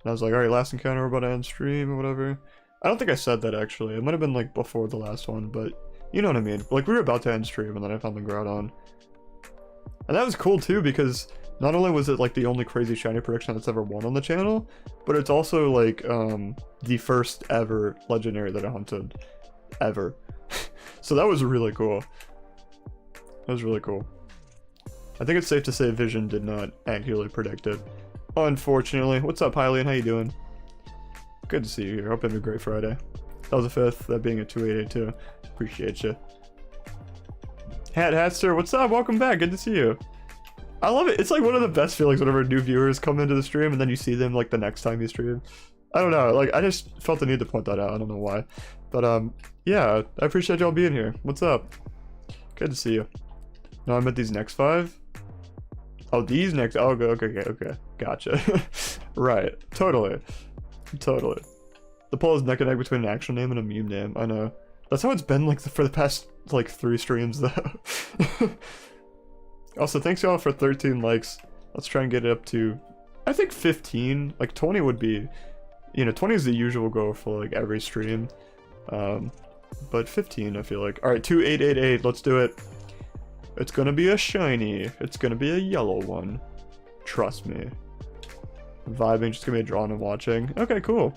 I was like, alright, last encounter, we're about to end stream or whatever. I don't think I said that actually. It might have been like before the last one, but you know what I mean. Like we were about to end stream and then I found the Groudon. And that was cool too, because not only was it like the only crazy shiny prediction that's ever won on the channel, but it's also like the first ever legendary that I hunted ever. So that was really cool. That was really cool. I think it's safe to say Vision did not accurately predict it, unfortunately. What's up, Hylian? How you doing? Good to see you here. Hope you had a great Friday. That was a 5th, that being a 2882. Appreciate you. Hatster, what's up? Welcome back. Good to see you. I love it. It's like one of the best feelings whenever new viewers come into the stream and then you see them like the next time you stream. I don't know. Like I just felt the need to point that out. I don't know why, but yeah. I appreciate y'all being here. What's up? Good to see you. No, I meant these next 5. Oh, these next. Oh, okay. Gotcha. Right. Totally. The poll is neck and neck between an actual name and a meme name. I know. That's how it's been like for the past like 3 streams though. Also, thanks y'all for 13 likes. Let's try and get it up to, I think 15. Like 20 would be, you know, 20 is the usual goal for like every stream. But 15 I feel like. All right, 2888. Let's do it. It's gonna be a shiny. It's gonna be a yellow one. Trust me. Vibing, just gonna be a drawing and watching. Okay, cool.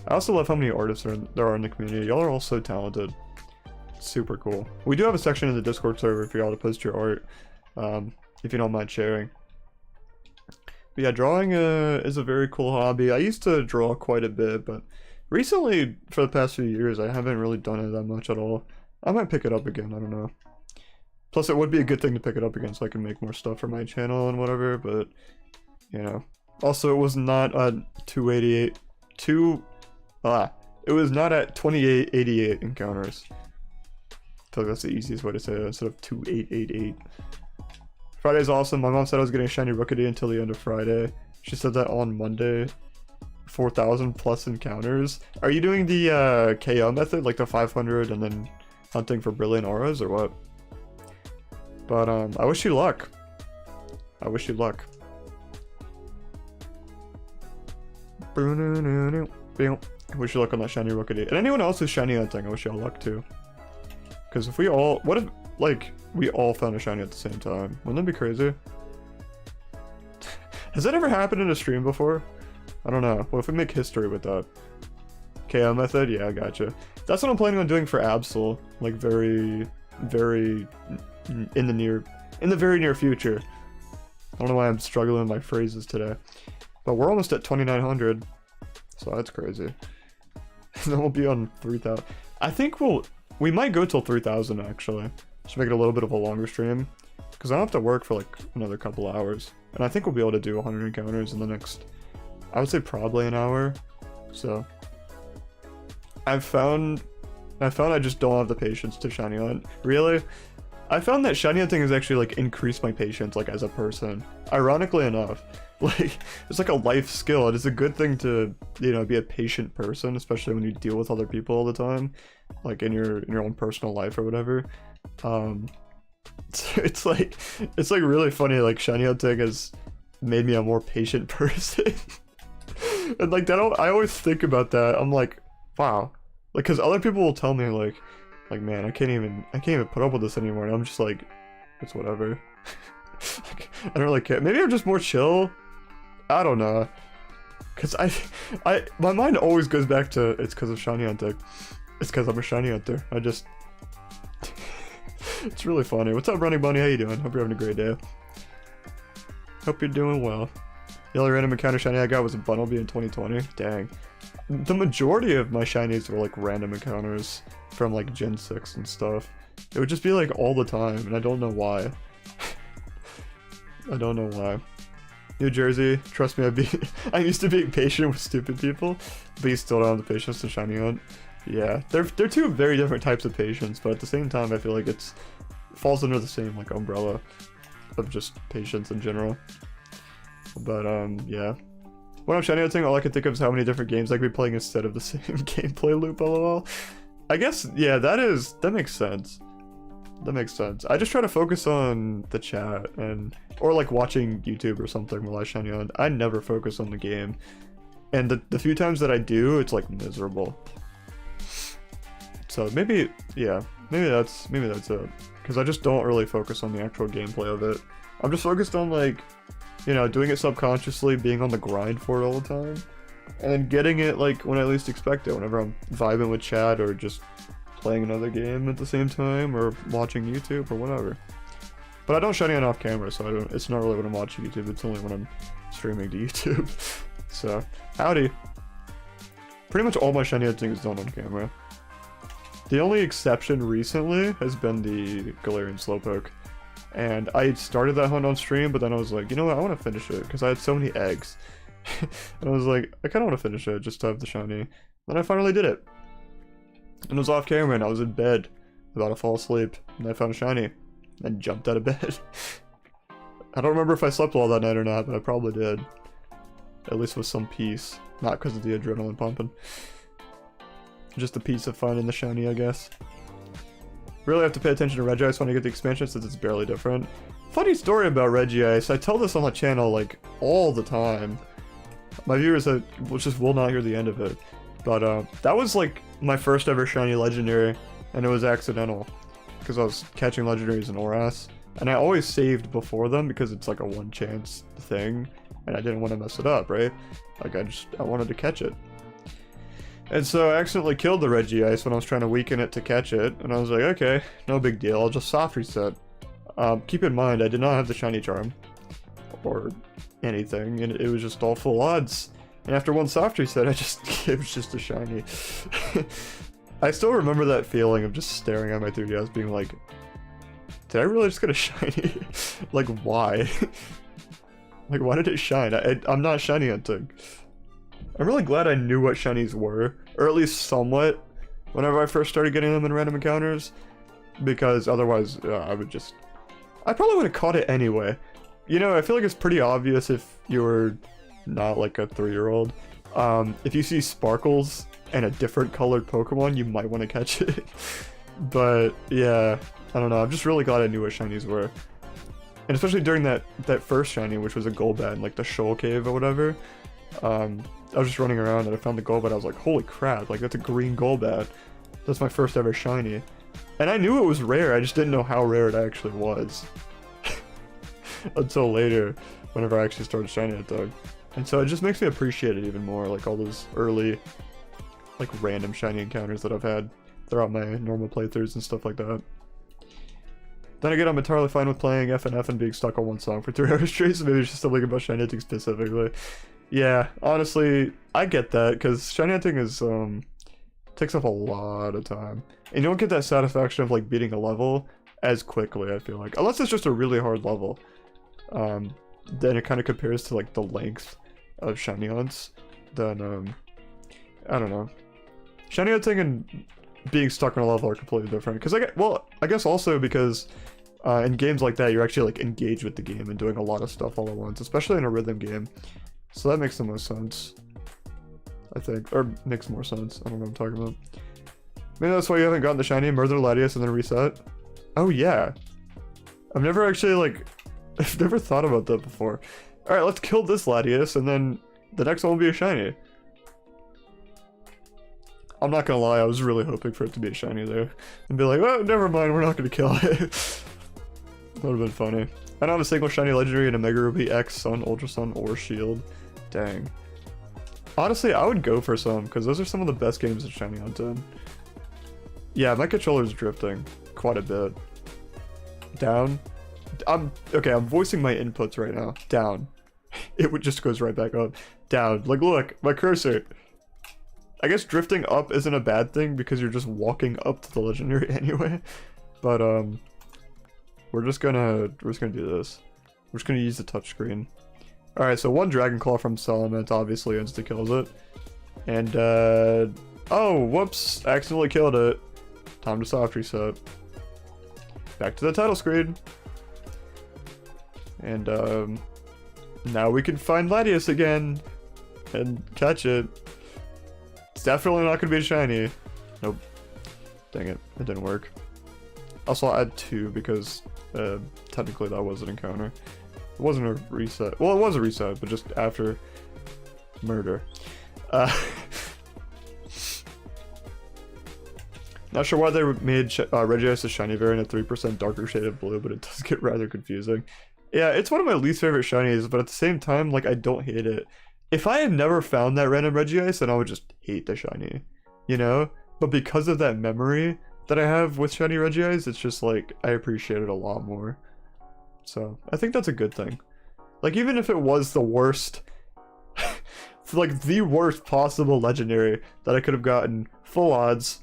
I also love how many artists there are in the community. Y'all are all so talented. Super cool. We do have a section in the Discord server for y'all to post your art, if you don't mind sharing. But yeah, drawing is a very cool hobby. I used to draw quite a bit, but recently, for the past few years, I haven't really done it that much at all. I might pick it up again, I don't know. Plus, it would be a good thing to pick it up again so I can make more stuff for my channel and whatever, but, you know. Also, it was not at 288. It was not at 2888 encounters. I feel like that's the easiest way to say it instead of 2888. Friday's awesome. My mom said I was getting a shiny Rookidee until the end of Friday. She said that on Monday. 4,000 plus encounters. Are you doing the KO method, like the 500 and then hunting for brilliant auras, or what? But I wish you luck. I wish you luck. I wish you luck on that shiny Rookidee. And anyone else who's shiny hunting, I wish y'all luck too. Because if we all, what like, we all found a shiny at the same time? Wouldn't that be crazy? Has that ever happened in a stream before? I don't know. What if we make history with that? KO method? Yeah, I gotcha. That's what I'm planning on doing for Absol. Like, very in the very near future. I don't know why I'm struggling with my phrases today. But we're almost at 2,900. So that's crazy. And then we'll be on 3,000. I think we might go till 3,000 actually. Just make it a little bit of a longer stream. Because I don't have to work for like another couple hours. And I think we'll be able to do 100 encounters in the next, I would say probably an hour. So I found I just don't have the patience to shiny hunt. Really? I found that shiny hunting has actually like increased my patience like as a person. Ironically enough. Like, it's like a life skill. It is a good thing to, you know, be a patient person, especially when you deal with other people all the time, like in your own personal life or whatever. It's like really funny. Like, shiny hunting has made me a more patient person, and like that, I always think about that. I'm like, wow, like, because other people will tell me like, man, I can't even put up with this anymore, and I'm just like, it's whatever. Like, I don't really care. Maybe I'm just more chill. I don't know, cause my mind always goes back to it's because of shiny hunting. It's because I'm a shiny hunter. I just, it's really funny. What's up, Running Bunny? How you doing? Hope you're having a great day. Hope you're doing well. The only random encounter shiny I got was a Bunnelby in 2020. Dang. The majority of my shinies were like random encounters from like Gen 6 and stuff. It would just be like all the time, and I don't know why. I don't know why. New Jersey, trust me, I'm used to being patient with stupid people, but you still don't have the patience to shiny hunt. Yeah, they're two very different types of patience, but at the same time, I feel like it falls under the same like umbrella of just patience in general. But yeah. When I'm shiny hunting, all I can think of is how many different games I could be playing instead of the same gameplay loop, lol. I guess, yeah, that makes sense. That makes sense. I just try to focus on the chat or like watching YouTube or something while I shiny hunt. I never focus on the game. And the few times that I do, it's like miserable. So maybe, yeah, maybe that's it. Because I just don't really focus on the actual gameplay of it. I'm just focused on like, you know, doing it subconsciously, being on the grind for it all the time. And then getting it like when I least expect it, whenever I'm vibing with chat or just playing another game at the same time or watching YouTube or whatever. But I don't shiny hunt off camera, so it's not really when I'm watching YouTube, it's only when I'm streaming to YouTube. So, howdy. Pretty much all my shiny hunting is done on camera. The only exception recently has been the Galarian Slowpoke. And I started that hunt on stream, but then I was like, you know what, I want to finish it, because I had so many eggs. And I was like, I kind of want to finish it, just to have the shiny. Then I finally did it. And it was off camera, and I was in bed, about to fall asleep, and I found a shiny, and jumped out of bed. I don't remember if I slept well that night or not, but I probably did. At least with some peace. Not because of the adrenaline pumping. Just the peace of finding the shiny, I guess. Really have to pay attention to Regice when I get the expansion, since it's barely different. Funny story about Regice. I tell this on the channel, like, all the time. My viewers just will not hear the end of it. But, that was, like, my first ever shiny legendary, and it was accidental. Because I was catching legendaries in Oras. And I always saved before them, because it's, like, a one-chance thing. And I didn't want to mess it up, right? Like, I wanted to catch it. And so I accidentally killed the Regice when I was trying to weaken it to catch it, and I was like, okay, no big deal, I'll just soft reset. Keep in mind, I did not have the shiny charm, or anything, and it was just all full odds. And after one soft reset, it was just a shiny. I still remember that feeling of just staring at my 3DS being like, did I really just get a shiny? Like, why? Like, why did it shine? I'm not shiny hunting. I'm really glad I knew what shinies were, or at least somewhat, whenever I first started getting them in random encounters, because otherwise, I probably would have caught it anyway. You know, I feel like it's pretty obvious if you're not like a 3-year-old. If you see sparkles and a different colored Pokemon, you might want to catch it. But yeah, I don't know, I'm just really glad I knew what shinies were. And especially during that first shiny, which was a Golbat, like the Shoal Cave or whatever. I was just running around and I found the Golbat. I was like, holy crap, like that's a green Golbat. That's my first ever shiny. And I knew it was rare, I just didn't know how rare it actually was. Until later, whenever I actually started shiny that dog. And so it just makes me appreciate it even more, like all those early, like random shiny encounters that I've had throughout my normal playthroughs and stuff like that. Then again, I'm entirely fine with playing FNF and being stuck on one song for 3 hours straight, so maybe it's just something about shiny hunting specifically. Yeah, honestly, I get that, because shiny hunting is, takes up a lot of time. And you don't get that satisfaction of, like, beating a level as quickly, I feel like. Unless it's just a really hard level. Then it kind of compares to, like, the length of shiny hunts. Then, I don't know. Shiny hunting and being stuck on a level are completely different. Because I guess also because in games like that, you're actually like engaged with the game and doing a lot of stuff all at once, especially in a rhythm game. So that makes the most sense, I think, or makes more sense. I don't know what I'm talking about. Maybe that's why you haven't gotten the shiny, murder Latias and then reset. Oh yeah, I've never actually like, I've never thought about that before. All right, let's kill this Latias and then the next one will be a shiny. I'm not gonna lie, I was really hoping for it to be a shiny there. And be like, oh, never mind, we're not gonna kill it. That would've been funny. I don't have a single shiny legendary in a Mega Ruby X, Sun, Ultra Sun, or Shield. Dang. Honestly, I would go for some, because those are some of the best games in shiny hunting. Yeah, my controller's drifting quite a bit. Down. Okay, I'm voicing my inputs right now. Down. It just goes right back up. Down. Like, look, my cursor. I guess drifting up isn't a bad thing because you're just walking up to the legendary anyway. But we're just gonna do this. We're just gonna use the touchscreen. Alright, so one Dragon Claw from Salamence obviously insta kills it. And oh, whoops, accidentally killed it. Time to soft reset. Back to the title screen. And now we can find Latias again and catch it. It's definitely not gonna be a shiny. Nope. Dang it, it didn't work. Also, I'll add 2 because technically that was an encounter. It wasn't a reset. Well, it was a reset, but just after murder. Not sure why they made Regice a shiny variant at 3% darker shade of blue, but it does get rather confusing. Yeah, it's one of my least favorite shinies, but at the same time, like, I don't hate it. If I had never found that random Regice, then I would just hate the shiny, you know? But because of that memory that I have with shiny Regice, it's just like, I appreciate it a lot more. So, I think that's a good thing. Like, even if it was the worst, like, the worst possible legendary that I could have gotten full odds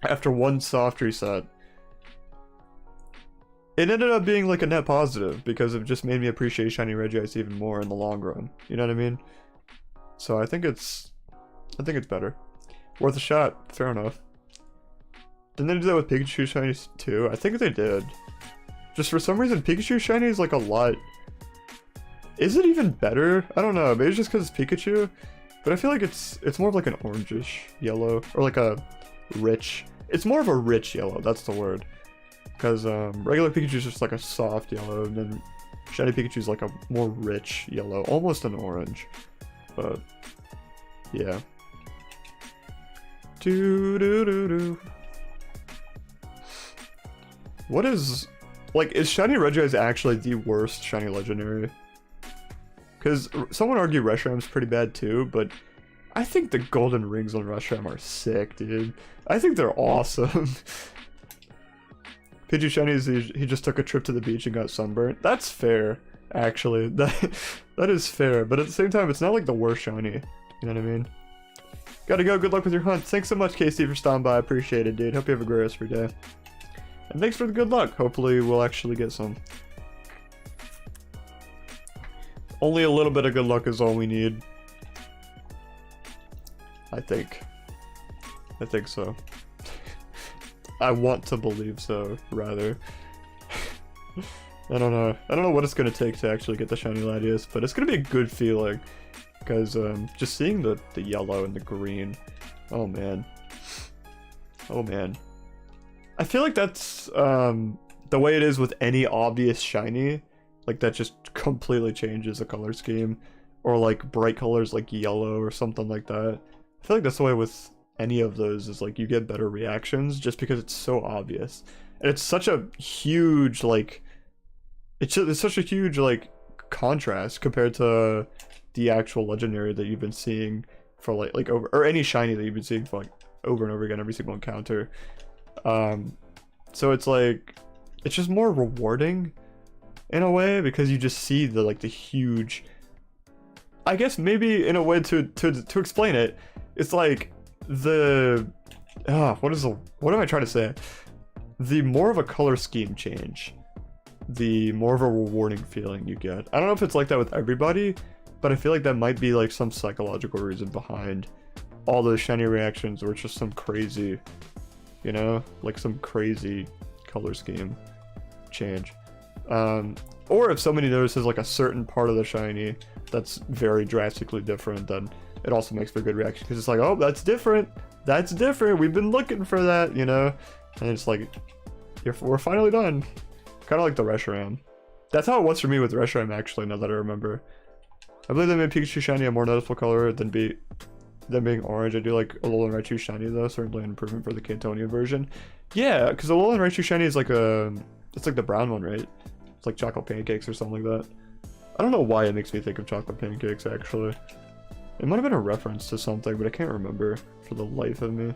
after one soft reset, it ended up being like a net positive because it just made me appreciate shiny Regice even more in the long run. You know what I mean? So I think it's better. Worth a shot, fair enough. Didn't they do that with Pikachu shinies too? I think they did. Just for some reason, Pikachu shiny is like a lot. Is it even better? I don't know. Maybe it's just because it's Pikachu, but I feel like it's more of like an orangish yellow or like a rich. It's more of a rich yellow. That's the word. Because regular Pikachu is just like a soft yellow, and then shiny Pikachu is like a more rich yellow, almost an orange. But yeah. What is, like, is shiny Regice actually the worst shiny legendary? Because some would argue Reshram's pretty bad too, but I think the golden rings on Reshram are sick, dude. I think they're awesome. Pidgey shinies, he just took a trip to the beach and got sunburnt. That's fair, actually. That is fair, but at the same time, it's not like the worst shiny. You know what I mean? Gotta go. Good luck with your hunt. Thanks so much, Casey, for stopping by. I appreciate it, dude. Hope you have a great rest of your day. And thanks for the good luck. Hopefully, we'll actually get some. Only a little bit of good luck is all we need. I think so. I want to believe so, rather. I don't know what it's gonna take to actually get the shiny Latias, but it's gonna be a good feeling. Because just seeing the yellow and the green, oh man. Oh man. I feel like that's the way it is with any obvious shiny. Like that just completely changes the color scheme. Or like bright colors like yellow or something like that. I feel like that's the way with any of those is like you get better reactions just because it's so obvious. And it's such a huge like it's such a huge like contrast compared to the actual legendary that you've been seeing for like over, or any shiny that you've been seeing for like over and over again every single encounter. So it's like it's just more rewarding in a way because you just see the like the huge, I guess maybe in a way to explain it, it's like the what am I trying to say? The more of a color scheme change, the more of a rewarding feeling you get. I don't know if it's like that with everybody, but I feel like that might be like some psychological reason behind all those shiny reactions, or it's just some crazy, you know, like some crazy color scheme change. Or if somebody notices like a certain part of the shiny that's very drastically different, then it also makes for a good reaction because it's like, oh, that's different, we've been looking for that, you know. And it's like we're finally done. Kind of like the Reshiram. That's how it was for me with Reshiram, actually, now that I remember. I believe they made Pikachu shiny a more noticeable color than being orange. I do like Alolan Raichu shiny though, certainly an improvement for the Cantonian version. Yeah, because Alolan Raichu shiny is like it's like the brown one, right? It's like chocolate pancakes or something like that. I don't know why it makes me think of chocolate pancakes, actually. It might have been a reference to something, but I can't remember for the life of me.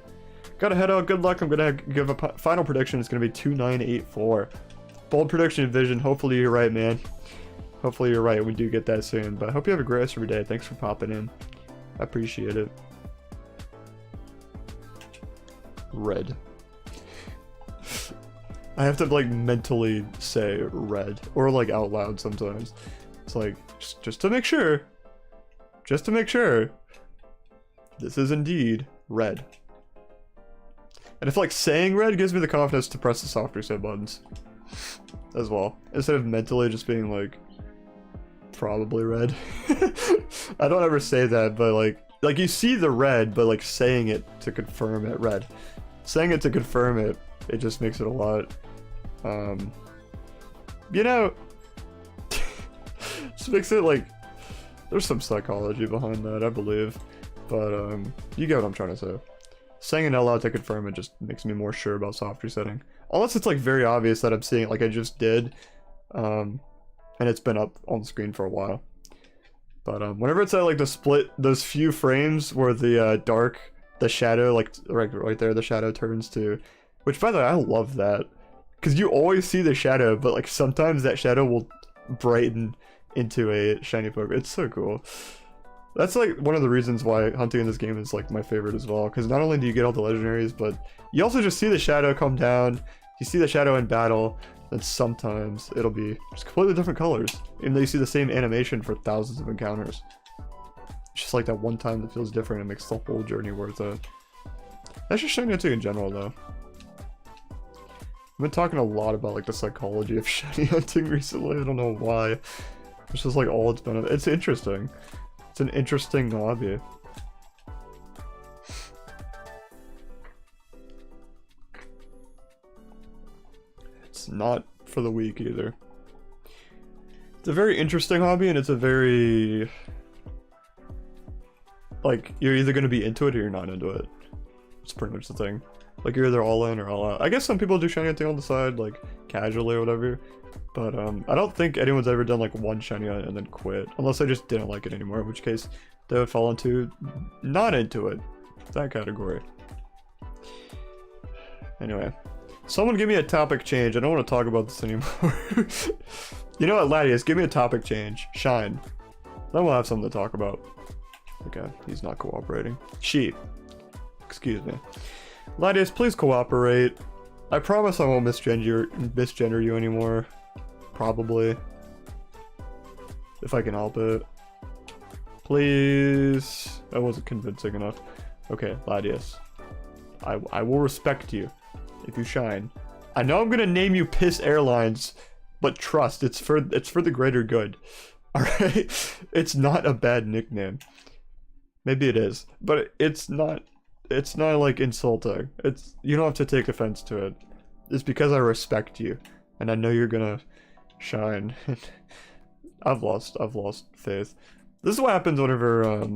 Gotta head out, good luck. I'm gonna give a final prediction. It's gonna be 2984. Bold prediction, Vision. Hopefully you're right, man. Hopefully you're right. We do get that soon. But I hope you have a great rest of your day. Thanks for popping in. I appreciate it. Red. I have to like mentally say red or like out loud sometimes. It's like just to make sure. Just to make sure. This is indeed red. And if like saying red gives me the confidence to press the soft reset buttons as well, instead of mentally just being like probably red. I don't ever say that, but like you see the red, but like saying it to confirm it red. Saying it to confirm it, it just makes it a lot you know, just makes it like there's some psychology behind that, I believe. But you get what I'm trying to say. Saying it out loud to confirm it just makes me more sure about soft resetting. Unless it's like very obvious that I'm seeing it like I just did. And it's been up on the screen for a while. But whenever it's at like the split, those few frames where the the shadow, like right there, the shadow turns to, which by the way, I love that. Because you always see the shadow, but like sometimes that shadow will brighten into a shiny Pokemon. It's so cool. That's like one of the reasons why hunting in this game is like my favorite as well, because not only do you get all the legendaries, but you also just see the shadow come down, you see the shadow in battle, and sometimes it'll be just completely different colors, even though you see the same animation for thousands of encounters. It's just like that one time that feels different and makes the whole journey worth it. That's just shiny hunting in general though. I've been talking a lot about like the psychology of shiny hunting recently, I don't know why. It's just like all it's been, it's interesting. It's an interesting hobby. It's not for the weak either. It's a very interesting hobby, and it's a very... like, you're either going to be into it or you're not into it. It's pretty much the thing. Like, you're either all in or all out. I guess some people do shiny hunting on the side, like, casually or whatever. But I don't think anyone's ever done like one shiny hunt and then quit, unless they just didn't like it anymore, in which case they would fall into not into it, that category. Anyway, someone give me a topic change. I don't want to talk about this anymore. You know what, Latias, give me a topic change. Shine. Then we'll have something to talk about. Okay, he's not cooperating. She. Excuse me. Latias, please cooperate. I promise I won't misgender you anymore. Probably. If I can help it. Please. That wasn't convincing enough. Okay, Latias. I will respect you if you shine. I know I'm gonna name you Piss Airlines, but trust, it's for the greater good. Alright? It's not a bad nickname. Maybe it is, but it's not like insulting. You don't have to take offense to it. It's because I respect you, and I know you're gonna shine. I've lost faith. This is what happens whenever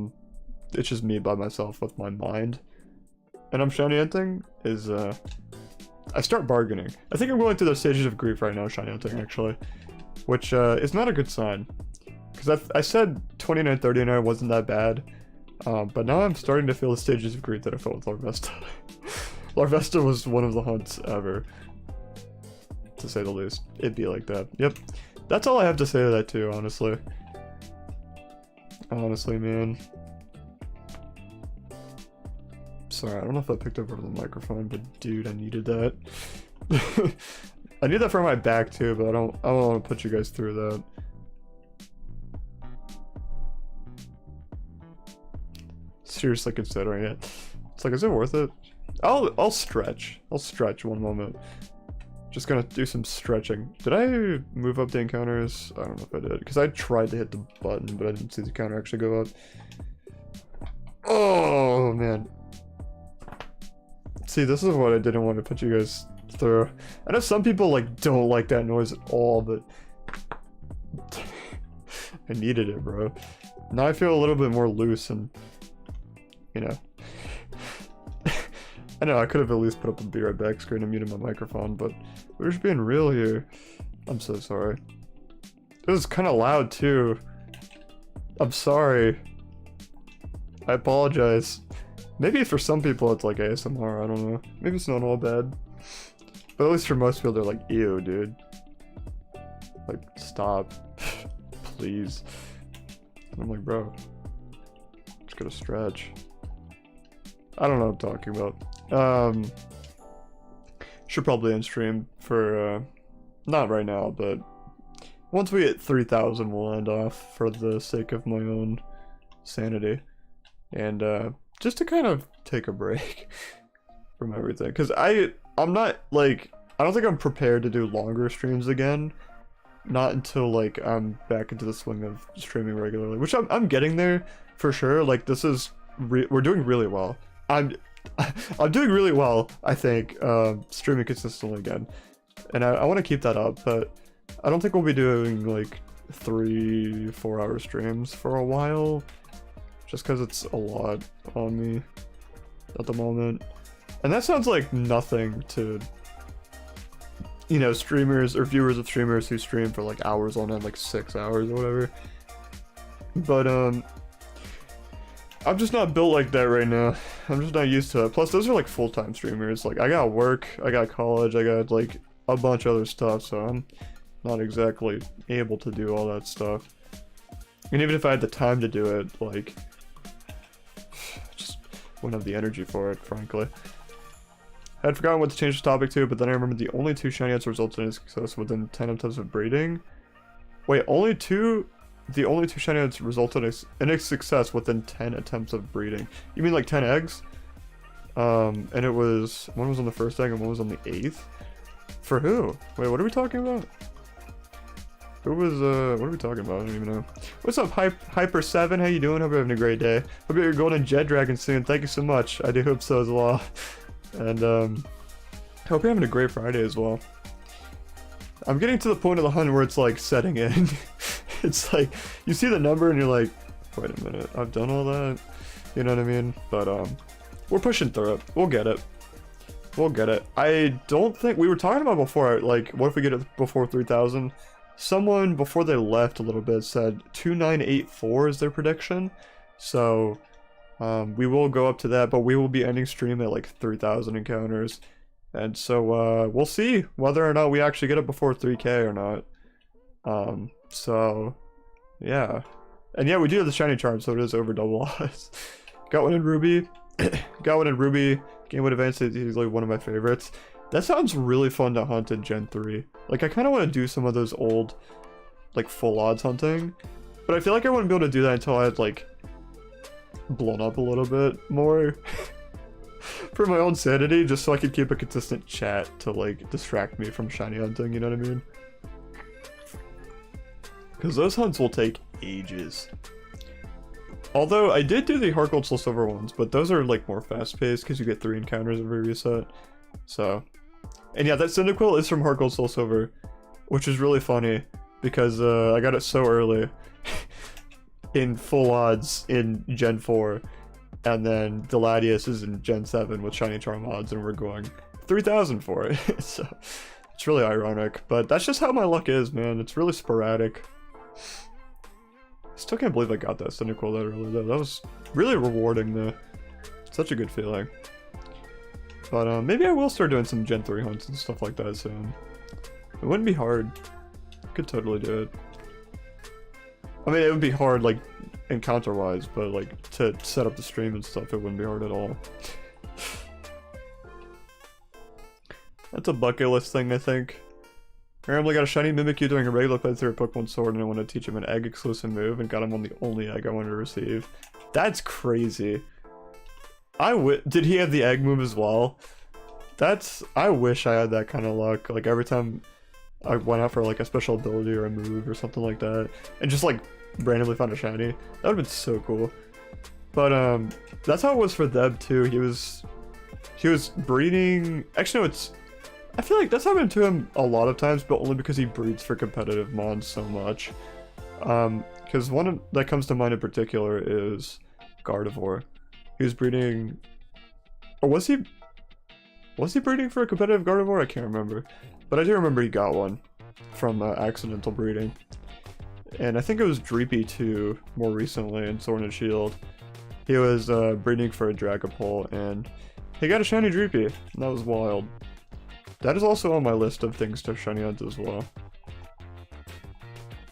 it's just me by myself with my mind. and I'm shiny hunting is I start bargaining. I think I'm going through the stages of grief right now, shiny hunting actually, which is not a good sign. Because I said 29-39 wasn't that bad, but now I'm starting to feel the stages of grief that I felt with Larvesta. Larvesta was one of the hunts ever, to say the least. It'd be like that. Yep. That's all I have to say to that too, honestly. Honestly, man. Sorry, I don't know if I picked up over the microphone, but dude, I needed that. I need that for my back too, but I don't want to put you guys through that. Seriously considering it. It's like, is it worth it? I'll stretch. I'll stretch one moment. Just gonna do some stretching. Did I move up the encounters? I don't know if I did, because I tried to hit the button, but I didn't see the counter actually go up. Oh man. See, this is what I didn't want to put you guys through. I know some people like don't like that noise at all, but I needed it, bro. Now I feel a little bit more loose and, you know. I know I could have at least put up a be right back screen and muted my microphone, but we're just being real here. I'm so sorry. It was kind of loud too. I'm sorry. I apologize. Maybe for some people it's like ASMR, I don't know. Maybe it's not all bad. But at least for most people they're like, ew, dude. Like, stop. Please. And I'm like, bro. Just gotta stretch. I don't know what I'm talking about. Should probably end stream for, not right now, but once we hit 3,000 we'll end off for the sake of my own sanity. And, just to kind of take a break from everything. Because I'm not, like, I don't think I'm prepared to do longer streams again. Not until, like, I'm back into the swing of streaming regularly. Which I'm getting there, for sure. Like, this is, we're doing really well. I'm doing really well, I think, streaming consistently again. And I want to keep that up, but I don't think we'll be doing, like, 3-4 hour streams for a while. Just because it's a lot on me at the moment. And that sounds like nothing to, you know, streamers or viewers of streamers who stream for like hours on end, like 6 hours or whatever. But, I'm just not built like that right now. I'm just not used to it. Plus, those are like full-time streamers. Like, I got work, I got college, I got like a bunch of other stuff, so I'm not exactly able to do all that stuff. And even if I had the time to do it, like, just wouldn't have the energy for it, frankly. I had forgotten what to change the topic to, but then I remembered the only 2 shiny hits resulted in success within 10 attempts of breeding. Wait, the only 2 shiny hits resulted in a success within 10 attempts of breeding. You mean like 10 eggs? And it was, one was on the first egg and one was on the 8th? For who? Wait, what are we talking about? Who was, what are we talking about? I don't even know. What's up, Hyper7? How you doing? Hope you're having a great day. Hope you're golden jet dragon soon. Thank you so much. I do hope so as well. And, hope you're having a great Friday as well. I'm getting to the point of the hunt where it's, like, setting in. It's like, you see the number and you're like, wait a minute, I've done all that? You know what I mean? But, we're pushing through it. We'll get it. We'll get it. I don't think, we were talking about before, like, what if we get it before 3,000? Someone, before they left a little bit, said 2984 is their prediction. So, we will go up to that, but we will be ending stream at like 3,000 encounters. And so, we'll see whether or not we actually get it before 3K or not. So, yeah. And yeah, we do have the shiny charm, so it is over double odds. Got one in Ruby. Got one in Ruby. Game Boy Advance is easily one of my favorites. That sounds really fun to hunt in Gen 3. Like, I kind of want to do some of those old, like, full odds hunting. But I feel like I wouldn't be able to do that until I had, like, blown up a little bit more. For my own sanity, just so I could keep a consistent chat to, like, distract me from shiny hunting, you know what I mean? Because those hunts will take ages. Although, I did do the Heart Gold Soul Silver ones, but those are, like, more fast-paced because you get 3 encounters every reset. So, and yeah, that Cyndaquil is from Heart Gold Soul Silver, which is really funny because I got it so early in full odds in Gen 4 And then the Latias is in Gen 7 with Shiny Charm odds, and we're going 3,000 for it. So it's really ironic, but that's just how my luck is, man. It's really sporadic. Still can't believe I got that Cynical that early, though. That was really rewarding, though. Such a good feeling. But maybe I will start doing some Gen 3 hunts and stuff like that soon. It wouldn't be hard. Could totally do it. I mean, it would be hard, like, encounter-wise, but, like, to set up the stream and stuff, it wouldn't be hard at all. That's a bucket list thing, I think. I randomly got a shiny Mimikyu doing a regular playthrough of Pokemon Sword, and I want to teach him an egg-exclusive move, and got him on the only egg I wanted to receive. That's crazy. Did he have the egg move as well? I wish I had that kind of luck. Like, every time I went out for, like, a special ability or a move or something like that, and just, like, randomly found a shiny. That would've been so cool. But, that's how it was for Theb, too. He was breeding... Actually, no, I feel like that's happened to him a lot of times, but only because he breeds for competitive mons so much. Because one that comes to mind in particular is Gardevoir. He was breeding... Or was he breeding for a competitive Gardevoir? I can't remember. But I do remember he got one from accidental breeding. And I think it was Dreepy too, more recently in Sword and Shield. He was breeding for a Dragapult, and he got a shiny Dreepy, and that was wild. That is also on my list of things to shiny hunt as well.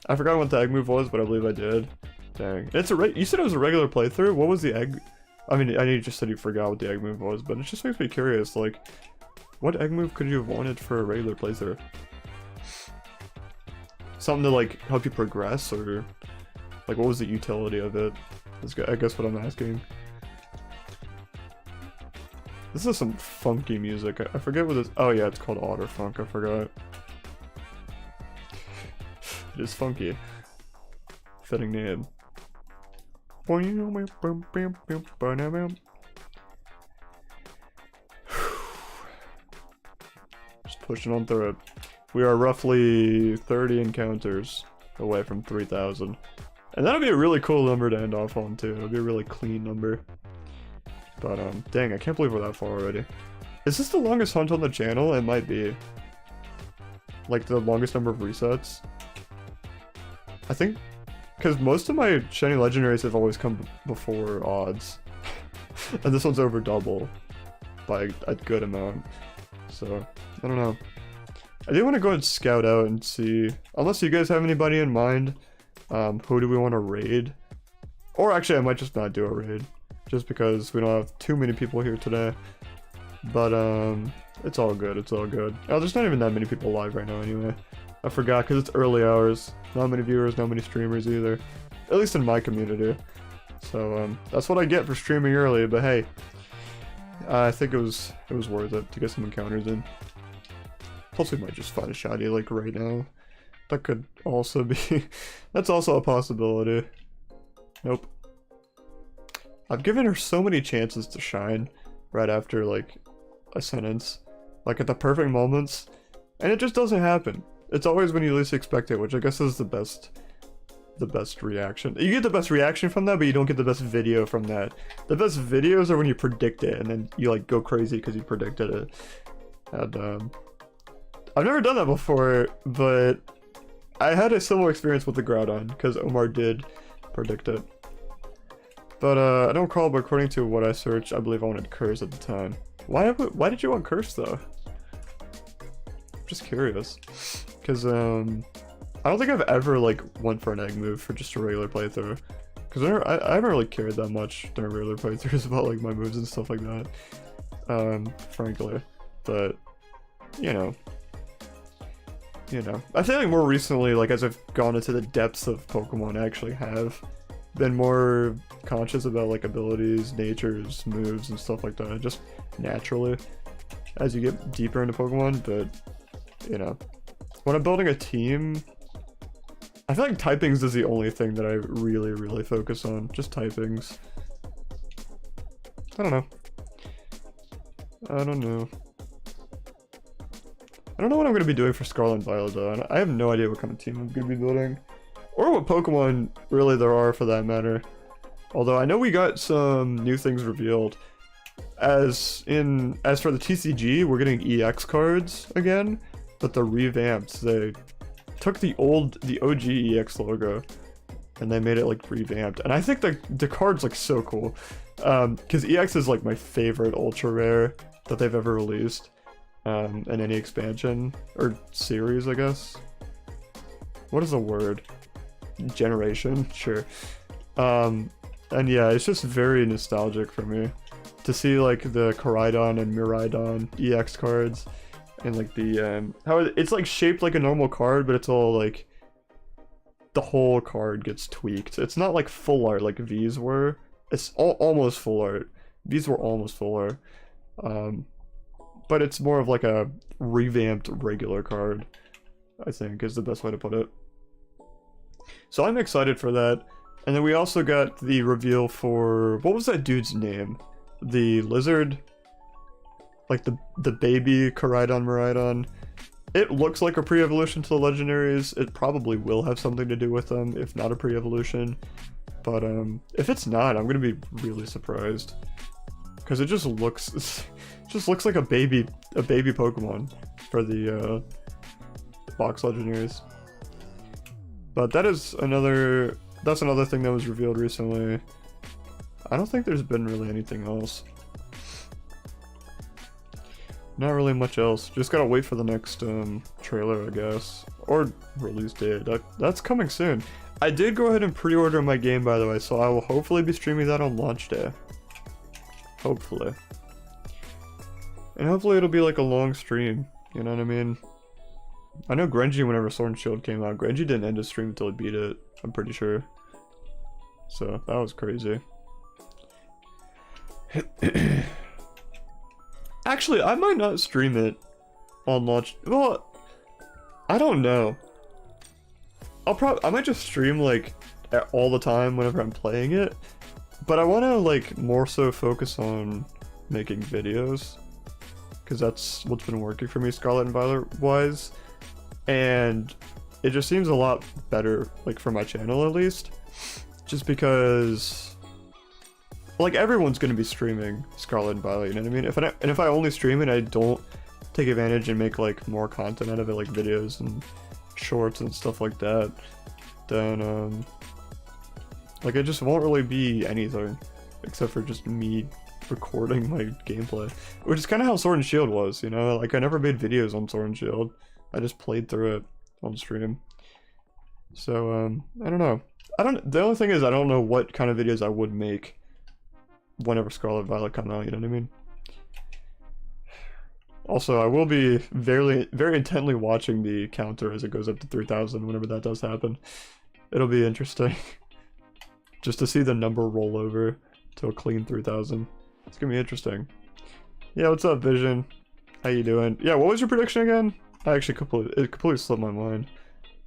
I forgot what the egg move was, but I believe I did. Dang. You said it was a regular playthrough? What was the egg? I mean, I know you just said you forgot what the egg move was, but it just makes me curious, like, what egg move could you have wanted for a regular playthrough? Something to, like, help you progress, or, like, what was the utility of it? That's, I guess, what I'm asking. This is some funky music. I forget what this... Oh yeah, it's called Otter Funk, I forgot. It is funky. Fitting name. Just pushing on through it. We are roughly 30 encounters away from 3,000. And that'll be a really cool number to end off on too. It'll be a really clean number. But dang, I can't believe we're that far already. Is this the longest hunt on the channel? It might be. Like the longest number of resets. I think, because most of my shiny legendaries have always come before odds. And this one's over double by a good amount. So, I don't know. I do want to go and scout out and see, unless you guys have anybody in mind, who do we want to raid? Or actually, I might just not do a raid. Just because we don't have too many people here today. But, it's all good, it's all good. Oh, there's not even that many people live right now anyway. I forgot, because it's early hours. Not many viewers, not many streamers either. At least in my community. So, that's what I get for streaming early, but hey. I think it was worth it to get some encounters in. Plus we might just find a shiny, like, right now. That could also be... That's also a possibility. Nope. I've given her so many chances to shine right after, like, a sentence. Like, at the perfect moments. And it just doesn't happen. It's always when you least expect it, which I guess is the best reaction. You get the best reaction from that, but you don't get the best video from that. The best videos are when you predict it, and then you, like, go crazy because you predicted it. And, I've never done that before, but I had a similar experience with the Groudon, because Omar did predict it. But, I don't recall, but according to what I searched, I believe I wanted Curse at the time. Why did you want Curse, though? I'm just curious. Because, I don't think I've ever, like, went for an egg move for just a regular playthrough. Because I haven't really cared that much during regular playthroughs about, like, my moves and stuff like that. Frankly. But, you know. I feel like more recently, like, as I've gone into the depths of Pokemon, I actually have been more conscious about, like, abilities, natures, moves, and stuff like that, just naturally, as you get deeper into Pokemon. But, you know, when I'm building a team, I feel like typings is the only thing that I really, really focus on, just typings. I don't know. I don't know what I'm going to be doing for Scarlet and Violet, though, and I have no idea what kind of team I'm going to be building. Or what Pokemon really there are, for that matter. Although I know we got some new things revealed. As for the TCG, we're getting EX cards again, but they're revamped. They took the OG EX logo and they made it like revamped. And I think the card's like so cool. Because EX is like my favorite ultra rare that they've ever released. In any expansion or series, I guess. What is the word? Generation? Sure. And yeah, it's just very nostalgic for me to see like the Koraidon and Miraidon EX cards and like the how it's like shaped like a normal card, but it's all like the whole card gets tweaked. It's not like full art like V's were. It's almost full art. These were almost full art. But it's more of like a revamped regular card, I think is the best way to put it. So I'm excited for that. And then we also got the reveal for, what was that dude's name? The lizard? Like the baby Koraidon Miraidon. It looks like a pre-evolution to the legendaries. It probably will have something to do with them, if not a pre-evolution. But if it's not, I'm gonna be really surprised. Because it just looks like a baby Pokemon for the box legendaries. But that's another thing that was revealed recently. I don't think there's been really anything else. Not really much else. Just gotta wait for the next trailer, I guess. Or release date. That's coming soon. I did go ahead and pre-order my game, by the way, so I will hopefully be streaming that on launch day. Hopefully. And hopefully it'll be like a long stream, you know what I mean? I know Grenji, whenever Sword and Shield came out, Grenji didn't end his stream until he beat it, I'm pretty sure. So, that was crazy. Actually, I might not stream it on launch. Well, I don't know. I might just stream like all the time whenever I'm playing it. But I want to like more so focus on making videos, because that's what's been working for me Scarlet and Violet wise, and it just seems a lot better, like for my channel at least, just because like everyone's going to be streaming Scarlet and Violet, you know what I mean? If I only stream it, I don't take advantage and make like more content out of it, like videos and shorts and stuff like that, then like it just won't really be anything except for just me recording my gameplay, which is kind of how Sword and Shield was, you know? Like I never made videos on Sword and Shield, I just played through it on stream. So I don't know. The only thing is I don't know what kind of videos I would make whenever Scarlet and Violet come out, you know what I mean? Also, I will be very intently watching the counter as it goes up to 3,000 whenever that does happen. It'll be interesting. Just to see the number roll over to a clean 3,000. It's gonna be interesting. Yeah, what's up, Vision? How you doing? Yeah, what was your prediction again? I actually completely slipped my mind.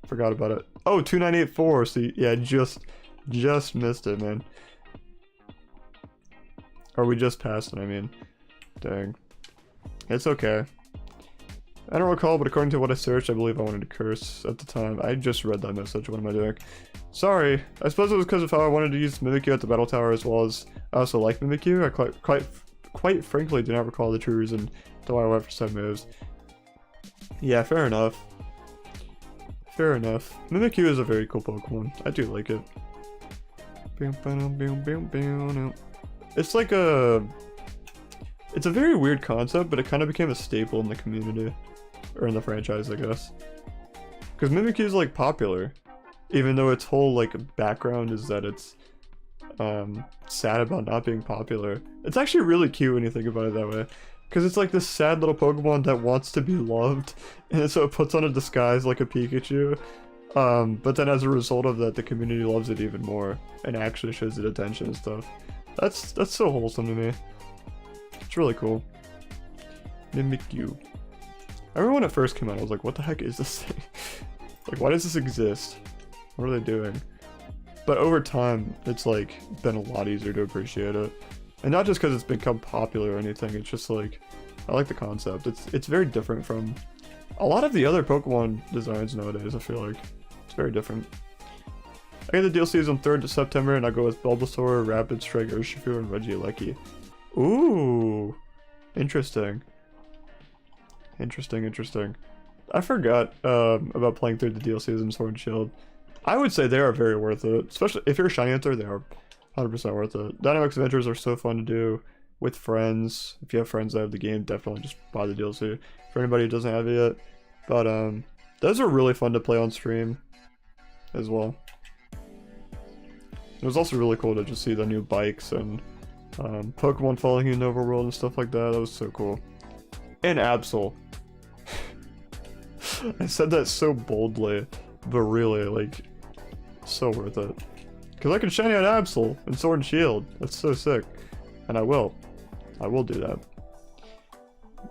Forgot about it. Oh, 2984. So yeah, just missed it, man. Or we just passed it, I mean. Dang. It's okay. I don't recall, but according to what I searched, I believe I wanted to curse at the time. I just read that message. What am I doing? Sorry. I suppose it was because of how I wanted to use Mimikyu at the Battle Tower, as well as I also like Mimikyu. I quite frankly do not recall the true reason to why I went for some moves. Yeah, fair enough. Fair enough. Mimikyu is a very cool Pokemon. I do like it. It's like it's a very weird concept, but it kind of became a staple in the community. Or in the franchise, I guess. Because Mimikyu is like popular. Even though its whole like background is that it's sad about not being popular. It's actually really cute when you think about it that way. Because it's like this sad little Pokemon that wants to be loved. And so it puts on a disguise like a Pikachu. But then as a result of that, the community loves it even more. And actually shows it attention and stuff. That's so wholesome to me. It's really cool. Mimikyu. I remember when it first came out, I was like, what the heck is this thing? Like, why does this exist? What are they doing? But over time, it's like been a lot easier to appreciate it. And not just because it's become popular or anything, it's just like, I like the concept. It's very different from a lot of the other Pokemon designs nowadays, I feel like. It's very different. I get the DLCs on 3rd of September, and I go with Bulbasaur, Rapid Strike, Urshifu, and Regieleki. Ooh, interesting. Interesting. I forgot about playing through the DLCs in Sword and Shield. I would say they are very worth it, especially if you're a Shiny Hunter. They are 100% worth it. Dynamax Adventures are so fun to do with friends. If you have friends that have the game, definitely just buy the DLC for anybody who doesn't have it yet. But those are really fun to play on stream as well. It was also really cool to just see the new bikes and Pokemon following you in the overworld and stuff like that. That was so cool. And Absol. I said that so boldly, but really, like, so worth it. Because I can shiny out Absol in Sword and Shield. That's so sick. And I will. I will do that.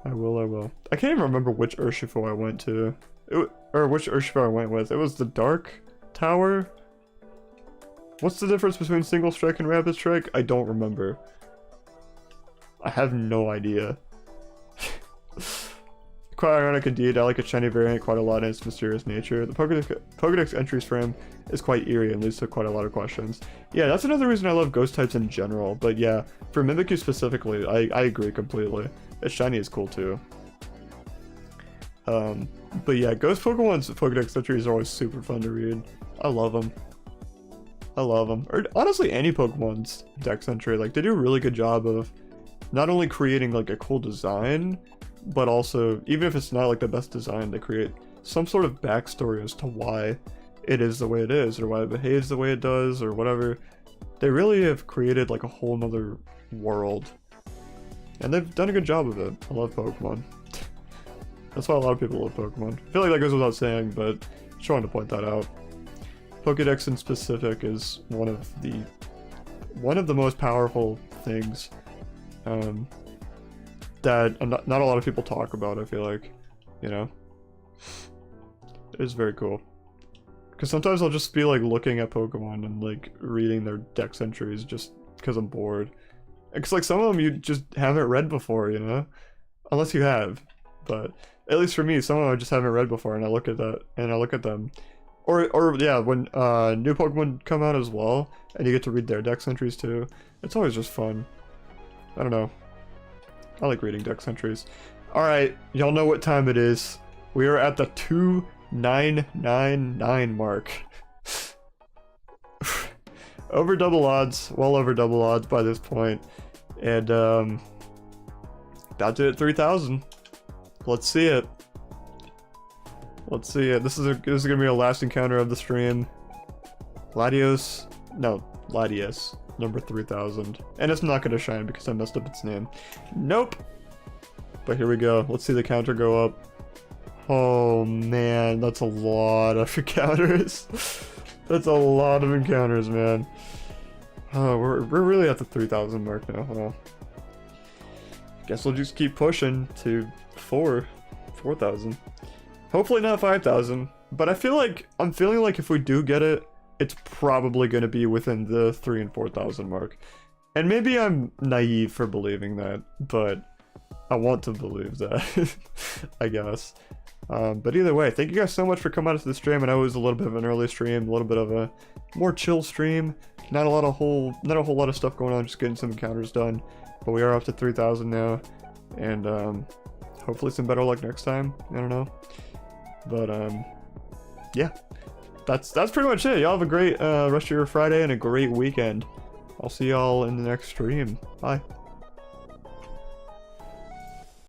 I will. I can't even remember which Urshifu I went to. Or which Urshifu I went with. It was the Dark Tower? What's the difference between Single Strike and Rapid Strike? I don't remember. I have no idea. Quite ironic indeed. I like a shiny variant quite a lot in its mysterious nature. The Pokedex entries for him is quite eerie and leads to quite a lot of questions. Yeah, that's another reason I love ghost types in general. But yeah, for Mimikyu specifically, I agree completely. Its shiny is cool too. But yeah, ghost Pokemon's Pokedex entries are always super fun to read. I love them. Or honestly, any Pokemon's Dex entry, like, they do a really good job of not only creating like a cool design, but also, even if it's not like the best design, they create some sort of backstory as to why it is the way it is, or why it behaves the way it does, or whatever. They really have created like a whole nother world. And they've done a good job of it. I love Pokemon. That's why a lot of people love Pokemon. I feel like that goes without saying, but just wanted to point that out. Pokedex in specific is one of the most powerful things that not a lot of people talk about, I feel like, you know? It is very cool. Because sometimes I'll just be like looking at Pokemon and like reading their Dex entries just because I'm bored. Because like some of them you just haven't read before, you know? Unless you have. But at least for me, some of them I just haven't read before, and I look at that and I look at them. Or yeah, when new Pokemon come out as well, and you get to read their Dex entries too. It's always just fun. I don't know. I like reading Dex entries. Alright, y'all know what time it is. We are at the 2999 mark. Over double odds, well over double odds by this point. And about to hit 3,000. Let's see it. Let's see it. This is gonna be a last encounter of the stream. Latias, number 3000. And it's not gonna shine because I messed up its name. Nope. But here we go. Let's see the counter go up. Oh man, that's a lot of encounters. That's a lot of encounters, man. Oh, we're really at the 3,000 mark now. Well, guess we'll just keep pushing to 4,000. Hopefully not 5,000, but I'm feeling like if we do get it, it's probably going to be within the 3,000 and 4,000 mark. And maybe I'm naive for believing that, but I want to believe that, I guess. But either way, thank you guys so much for coming out to the stream. I know it was a little bit of an early stream, a little bit of a more chill stream. Not a whole lot of stuff going on, just getting some encounters done. But we are up to 3,000 now, and hopefully some better luck next time. I don't know. But yeah, that's pretty much it. Y'all have a great rest of your Friday and a great weekend. I'll see y'all in the next stream. Bye.